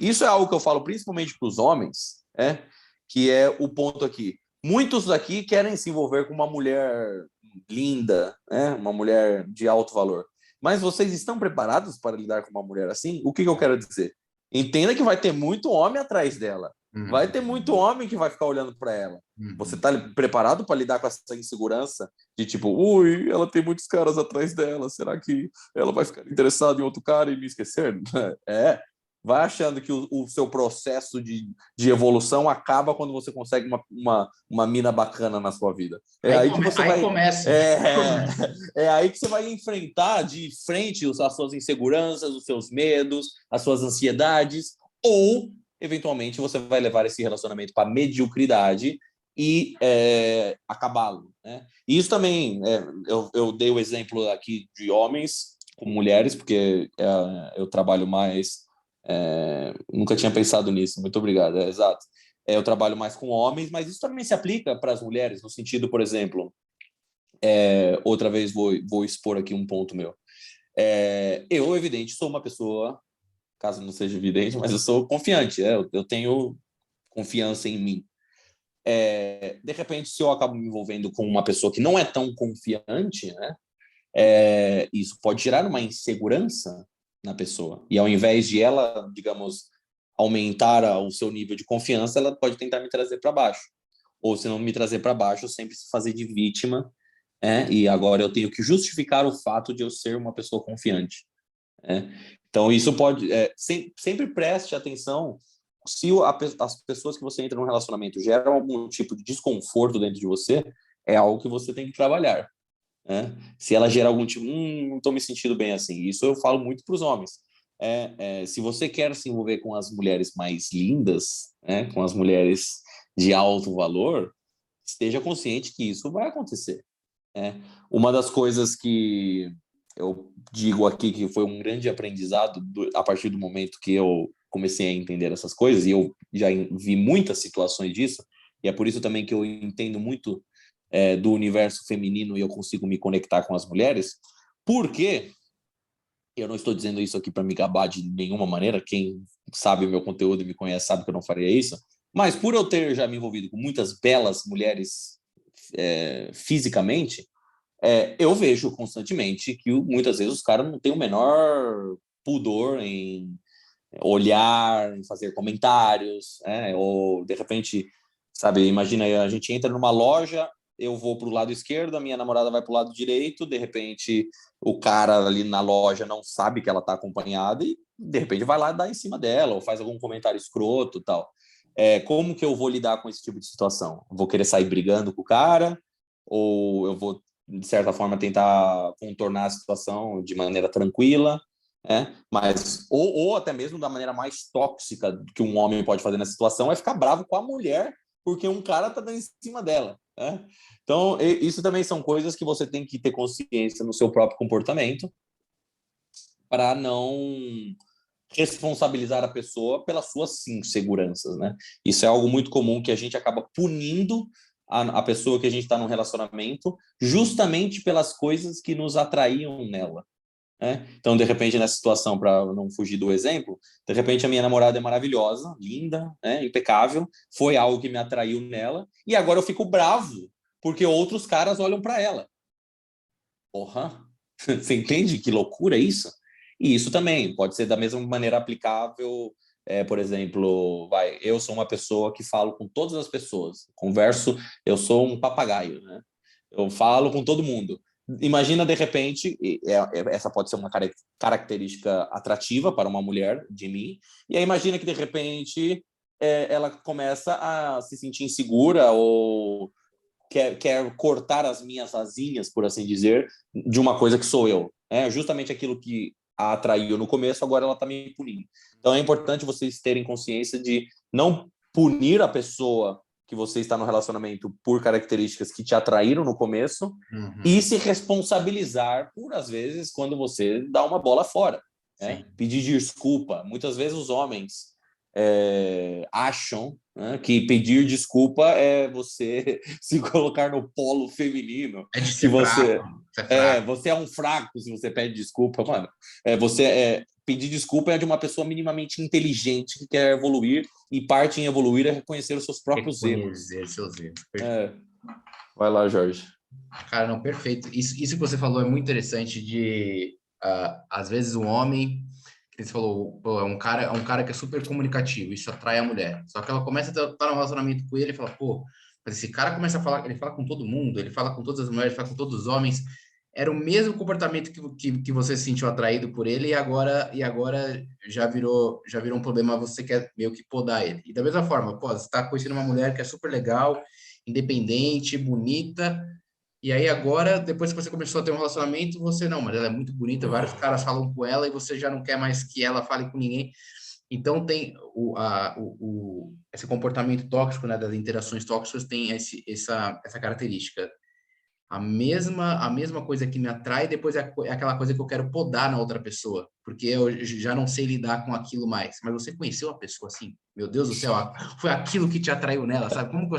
Isso é algo que eu falo principalmente para os homens, que é o ponto aqui. Muitos aqui querem se envolver com uma mulher linda, uma mulher de alto valor. Mas vocês estão preparados para lidar com uma mulher assim? O que eu quero dizer? Entenda que vai ter muito homem atrás dela. Vai ter muito homem que vai ficar olhando para ela. Você está preparado para lidar com essa insegurança de tipo, ui, ela tem muitos caras atrás dela, será que ela vai ficar interessada em outro cara e me esquecer? Vai achando que o seu processo de evolução acaba quando você consegue uma mina bacana na sua vida. Aí que você vai... Começa. aí que você vai enfrentar de frente as suas inseguranças, os seus medos, as suas ansiedades, ou, eventualmente, você vai levar esse relacionamento para mediocridade e acabá-lo. Né? E isso também, eu dei o exemplo aqui de homens com mulheres, porque eu trabalho mais... nunca tinha pensado nisso, muito obrigado, exato. Eu trabalho mais com homens, mas isso também se aplica para as mulheres, no sentido, por exemplo, outra vez vou expor aqui um ponto meu. Eu, evidente, sou uma pessoa, caso não seja evidente, mas eu sou confiante, eu tenho confiança em mim. De repente, se eu acabo me envolvendo com uma pessoa que não é tão confiante, né, isso pode gerar uma insegurança na pessoa. E ao invés de ela, digamos, aumentar o seu nível de confiança, ela pode tentar me trazer para baixo. Ou se não me trazer para baixo, sempre se fazer de vítima. E agora eu tenho que justificar o fato de eu ser uma pessoa confiante. Então, isso pode... sempre preste atenção se as pessoas que você entra num relacionamento geram algum tipo de desconforto dentro de você, é algo que você tem que trabalhar. Se ela gera algum tipo, não estou me sentindo bem assim. Isso eu falo muito para os homens. Se você quer se envolver com as mulheres mais lindas, com as mulheres de alto valor, esteja consciente que isso vai acontecer. Uma das coisas que eu digo aqui que foi um grande aprendizado a partir do momento que eu comecei a entender essas coisas, e eu já vi muitas situações disso, e é por isso também que eu entendo muito do universo feminino e eu consigo me conectar com as mulheres, porque eu não estou dizendo isso aqui para me gabar de nenhuma maneira, quem sabe o meu conteúdo e me conhece sabe que eu não faria isso, mas por eu ter já me envolvido com muitas belas mulheres fisicamente, eu vejo constantemente que muitas vezes os caras não têm o menor pudor em olhar, em fazer comentários, ou de repente, sabe, imagina, a gente entra numa loja, eu vou para o lado esquerdo, a minha namorada vai para o lado direito, de repente o cara ali na loja não sabe que ela está acompanhada e de repente vai lá dar em cima dela, ou faz algum comentário escroto e tal. Como que eu vou lidar com esse tipo de situação? Vou querer sair brigando com o cara, ou eu vou, de certa forma, tentar contornar a situação de maneira tranquila, mas ou até mesmo da maneira mais tóxica que um homem pode fazer nessa situação é ficar bravo com a mulher porque um cara tá dando em cima dela. Então, isso também são coisas que você tem que ter consciência no seu próprio comportamento para não responsabilizar a pessoa pelas suas inseguranças, né? Isso é algo muito comum que a gente acaba punindo a pessoa que a gente está num relacionamento justamente pelas coisas que nos atraíam nela. Né? Então, de repente, nessa situação, para não fugir do exemplo, de repente a minha namorada é maravilhosa, linda, né? Impecável, foi algo que me atraiu nela, e agora eu fico bravo porque outros caras olham para ela. Porra, você entende que loucura é isso? E isso também pode ser da mesma maneira aplicável. Por exemplo, eu sou uma pessoa que falo com todas as pessoas, converso, eu sou um papagaio, né? Eu falo com todo mundo. Imagina, de repente, essa pode ser uma característica atrativa para uma mulher de mim, e aí imagina que, de repente, ela começa a se sentir insegura ou quer cortar as minhas asinhas, por assim dizer, de uma coisa que sou eu. Justamente aquilo que a atraiu no começo, agora ela está me punindo. Então é importante vocês terem consciência de não punir a pessoa que você está no relacionamento por características que te atraíram no começo e se responsabilizar por, às vezes, quando você dá uma bola fora. Pedir desculpa. Muitas vezes os homens acham, né, que pedir desculpa é você se colocar no polo feminino. É de Que ser fraco. você é um fraco se você pede desculpa, mano. Pedir desculpa é de uma pessoa minimamente inteligente que quer evoluir, e parte em evoluir é reconhecer os seus próprios erros. Reconhecer seus erros. Vai lá, Jorge. Cara, não, perfeito. Isso que você falou é muito interessante de, às vezes, um homem, que você falou, pô, é um cara que é super comunicativo, isso atrai a mulher. Só que ela começa a estar no relacionamento com ele e fala, pô, mas esse cara começa a falar, ele fala com todo mundo, ele fala com todas as mulheres, ele fala com todos os homens. Era o mesmo comportamento que você se sentiu atraído por ele, e agora já virou um problema, você quer meio que podar ele. E da mesma forma, pô, você está conhecendo uma mulher que é super legal, independente, bonita, e aí agora, depois que você começou a ter um relacionamento, você não, mas ela é muito bonita, vários caras falam com ela e você já não quer mais que ela fale com ninguém. Então tem esse comportamento tóxico, né, das interações tóxicas tem essa característica. A mesma coisa que me atrai, depois é aquela coisa que eu quero podar na outra pessoa, porque eu já não sei lidar com aquilo mais. Mas você conheceu a pessoa assim? Meu Deus do céu, foi aquilo que te atraiu nela, sabe? Como que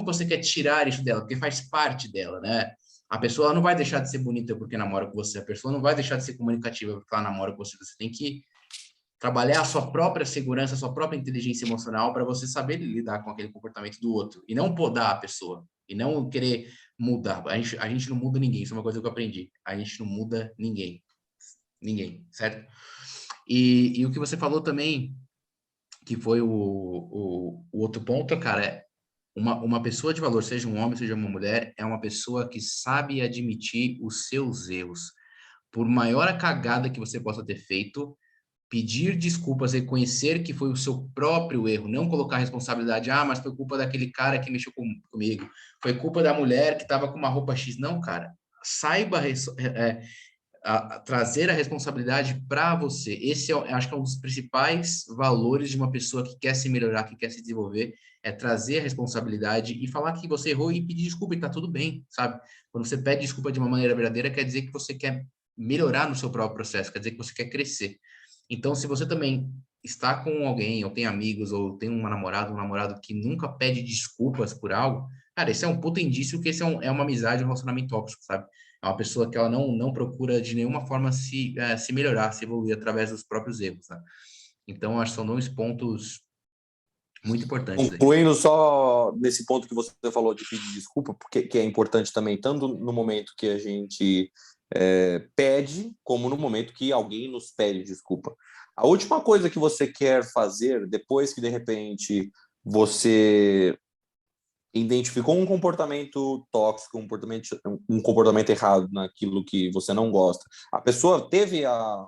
você quer tirar isso dela? Porque faz parte dela, né? A pessoa não vai deixar de ser bonita porque namora com você, a pessoa não vai deixar de ser comunicativa porque ela namora com você. Você tem que trabalhar a sua própria segurança, a sua própria inteligência emocional para você saber lidar com aquele comportamento do outro e não podar a pessoa e não querer mudar. A gente não muda ninguém, isso é uma coisa que eu aprendi. A gente não muda ninguém. Ninguém, certo? E o que você falou também, que foi o outro ponto, cara, uma pessoa de valor, seja um homem, seja uma mulher, é uma pessoa que sabe admitir os seus erros. Por maior a cagada que você possa ter feito, pedir desculpas, reconhecer que foi o seu próprio erro, não colocar a responsabilidade, mas foi culpa daquele cara que mexeu comigo, foi culpa da mulher que estava com uma roupa X. Não, cara, saiba trazer a responsabilidade para você. Esse acho que é um dos principais valores de uma pessoa que quer se melhorar, que quer se desenvolver, é trazer a responsabilidade e falar que você errou e pedir desculpa e tá tudo bem, sabe? Quando você pede desculpa de uma maneira verdadeira, quer dizer que você quer melhorar no seu próprio processo, quer dizer que você quer crescer. Então, se você também está com alguém, ou tem amigos, ou tem uma namorada, um namorado que nunca pede desculpas por algo, cara, esse é um puta indício que esse é uma amizade, um relacionamento tóxico, sabe? É uma pessoa que ela não procura de nenhuma forma se melhorar, se evoluir através dos próprios erros, né? Então, acho que são dois pontos muito importantes aí. Concluindo só nesse ponto que você falou de pedir desculpa, porque que é importante também, tanto no momento que a gente pede, como no momento que alguém nos pede desculpa. A última coisa que você quer fazer, depois que de repente você identificou um comportamento tóxico, um comportamento errado naquilo que você não gosta, a pessoa teve a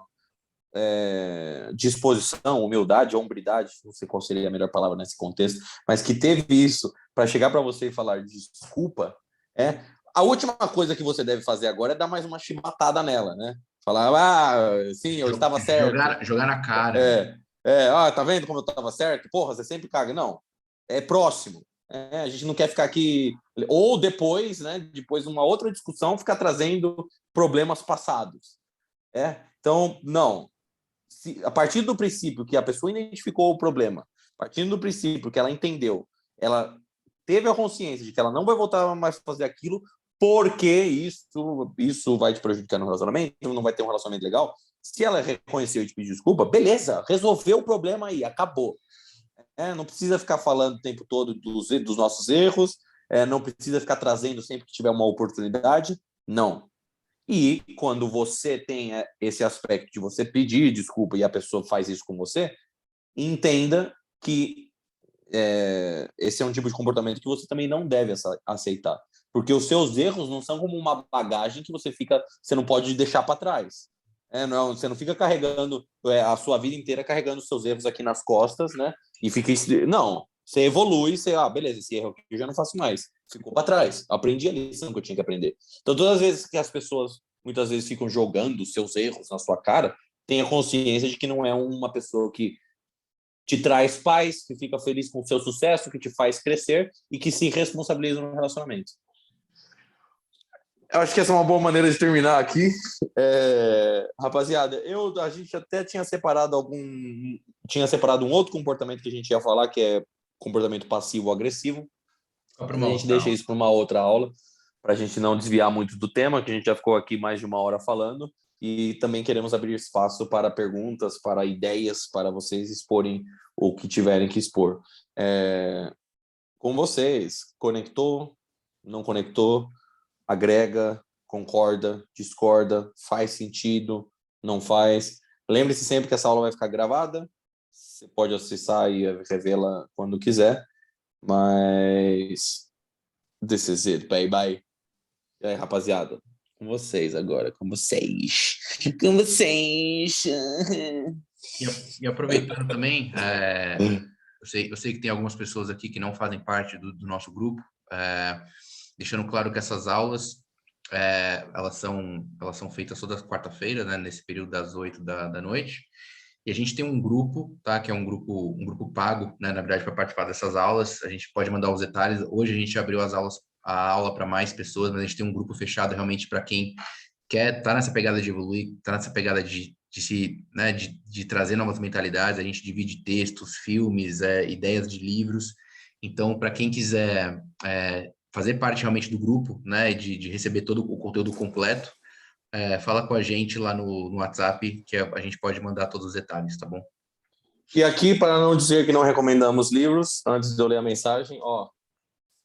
disposição, humildade, hombridade, não sei qual seria a melhor palavra nesse contexto, mas que teve isso para chegar para você e falar desculpa, a última coisa que você deve fazer agora é dar mais uma chibatada nela, né? Falar, sim, eu estava certo. Jogar na cara. Tá vendo como eu estava certo? Porra, você sempre caga. Não, é próximo. A gente não quer ficar aqui... Ou depois, né? Depois de uma outra discussão, ficar trazendo problemas passados. Então, não. A partir do princípio que a pessoa identificou o problema, partindo do princípio que ela entendeu, ela teve a consciência de que ela não vai voltar mais a fazer aquilo porque isso vai te prejudicar no relacionamento, não vai ter um relacionamento legal. Se ela reconheceu e te pedir desculpa, beleza, resolveu o problema aí, acabou. Não precisa ficar falando o tempo todo dos nossos erros, não precisa ficar trazendo sempre que tiver uma oportunidade, não. E quando você tem esse aspecto de você pedir desculpa e a pessoa faz isso com você, entenda que esse é um tipo de comportamento que você também não deve aceitar. Porque os seus erros não são como uma bagagem que você não pode deixar para trás. Você não fica carregando a sua vida inteira carregando os seus erros aqui nas costas, né? E fica... Não, você evolui, beleza, esse erro aqui eu já não faço mais. Ficou para trás. Aprendi a lição que eu tinha que aprender. Então, todas as vezes que as pessoas, muitas vezes, ficam jogando os seus erros na sua cara, tenha consciência de que não é uma pessoa que te traz paz, que fica feliz com o seu sucesso, que te faz crescer e que se responsabiliza no relacionamento. Eu acho que essa é uma boa maneira de terminar aqui. Rapaziada, a gente até tinha separado um outro comportamento que a gente ia falar, que é comportamento passivo-agressivo. A gente deixa isso para uma outra aula, para a gente não desviar muito do tema, que a gente já ficou aqui mais de uma hora falando. E também queremos abrir espaço para perguntas, para ideias, para vocês exporem o que tiverem que expor. Com vocês, conectou, não conectou, agrega, concorda, discorda, faz sentido, não faz. Lembre-se sempre que essa aula vai ficar gravada, você pode acessar e revê-la quando quiser, mas this is it, bye bye. E aí, rapaziada? Com vocês agora, com vocês. E aproveitando também, eu sei que tem algumas pessoas aqui que não fazem parte do nosso grupo, deixando claro que essas aulas, elas são feitas toda quarta-feira, né, nesse período das 8 da noite, e a gente tem um grupo, tá, que é um grupo pago, né, na verdade, para participar dessas aulas. A gente pode mandar os detalhes. Hoje a gente abriu a aula para mais pessoas, mas a gente tem um grupo fechado realmente para quem quer estar nessa pegada de evoluir, tá nessa pegada de trazer novas mentalidades. A gente divide textos, filmes, ideias de livros. Então, para quem quiser fazer parte realmente do grupo, né, de receber todo o conteúdo completo, fala com a gente lá no WhatsApp, que a gente pode mandar todos os detalhes, tá bom? E aqui, para não dizer que não recomendamos livros, antes de eu ler a mensagem,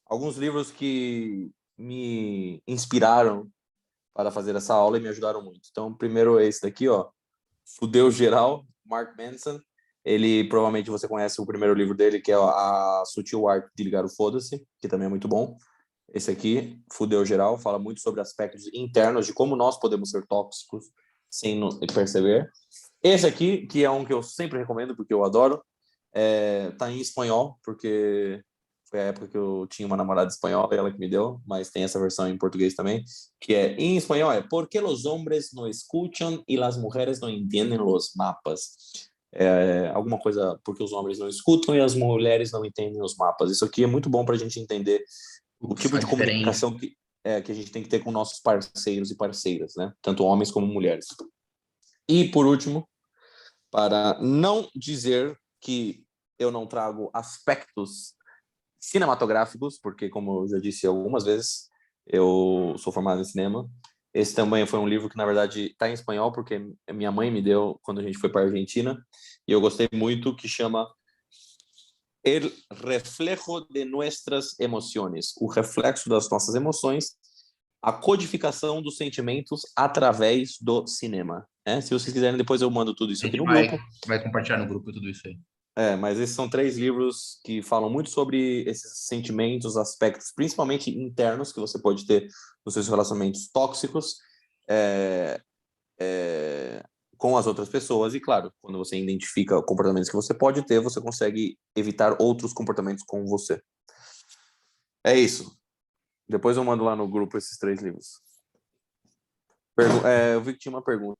alguns livros que me inspiraram para fazer essa aula e me ajudaram muito. Então, primeiro esse daqui, Fudeu Geral, Mark Manson. Ele, provavelmente, você conhece o primeiro livro dele, que é A Sutil Arte de Ligar o Foda-se, que também é muito bom. Esse aqui, Fudeu Geral, fala muito sobre aspectos internos de como nós podemos ser tóxicos sem perceber. Esse aqui, que é um que eu sempre recomendo, porque eu adoro, tá em espanhol, porque foi a época que eu tinha uma namorada espanhola, ela que me deu, mas tem essa versão em português também, que em espanhol ¿Por qué los hombres no escuchan y las mujeres no entienden los mapas? Alguma coisa, porque os homens não escutam e as mulheres não entendem os mapas. Isso aqui é muito bom para a gente entender o tipo de comunicação que a gente tem que ter com nossos parceiros e parceiras, né? Tanto homens como mulheres. E, por último, para não dizer que eu não trago aspectos cinematográficos, porque, como eu já disse algumas vezes, eu sou formado em cinema. Esse também foi um livro que, na verdade, está em espanhol, porque minha mãe me deu quando a gente foi para a Argentina, e eu gostei muito, que chama El reflejo de nuestras emociones, o reflexo das nossas emoções, a codificação dos sentimentos através do cinema. Se vocês quiserem, depois eu mando tudo isso aqui no grupo. Vai compartilhar no grupo tudo isso aí. Mas esses são 3 livros que falam muito sobre esses sentimentos, aspectos, principalmente internos, que você pode ter nos seus relacionamentos tóxicos com as outras pessoas. E, claro, quando você identifica comportamentos que você pode ter, você consegue evitar outros comportamentos com você. É isso. Depois eu mando lá no grupo esses 3 livros. Eu vi que tinha uma pergunta.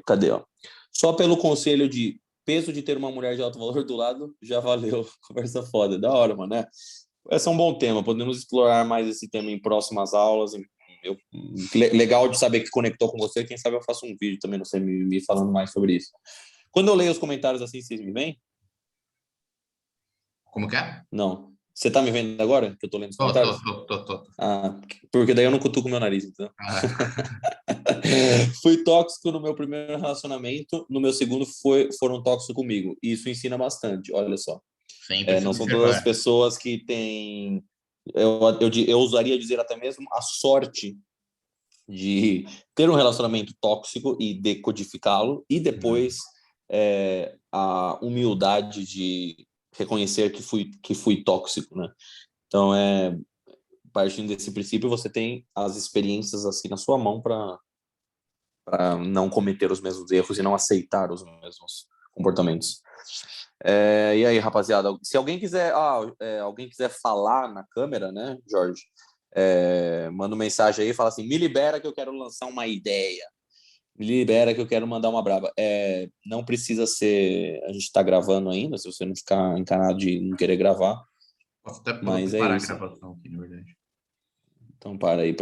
Cadê, Só pelo conselho de peso de ter uma mulher de alto valor do lado, já valeu. Conversa foda, da hora, mano, né? Esse é um bom tema, podemos explorar mais esse tema em próximas aulas. Legal de saber que conectou com você, quem sabe eu faço um vídeo também, não sei, me falando mais sobre isso. Quando eu leio os comentários assim, vocês me veem? Como que é? Não. Você tá me vendo agora? Que eu tô lendo os comentários? Tô. Ah, porque daí eu não cutuco meu nariz, então. Ah, Fui tóxico no meu primeiro relacionamento, no meu segundo foram tóxicos comigo. E isso ensina bastante, olha só. sempre se Não são todas as observar. pessoas que têm, eu ousaria dizer até mesmo, a sorte de ter um relacionamento tóxico e decodificá-lo, e depois a humildade de reconhecer que fui tóxico, né? Então, partindo desse princípio, você tem as experiências assim na sua mão para não cometer os mesmos erros e não aceitar os mesmos comportamentos. E aí, rapaziada, se alguém quiser, alguém quiser falar na câmera, né, Jorge, manda uma mensagem aí e fala assim: me libera que eu quero lançar uma ideia, me libera que eu quero mandar uma braba. Não precisa ser, a gente está gravando ainda, se você não ficar encanado de não querer gravar, Posso até mas é parar a isso. gravação aqui, na verdade. Então, para aí.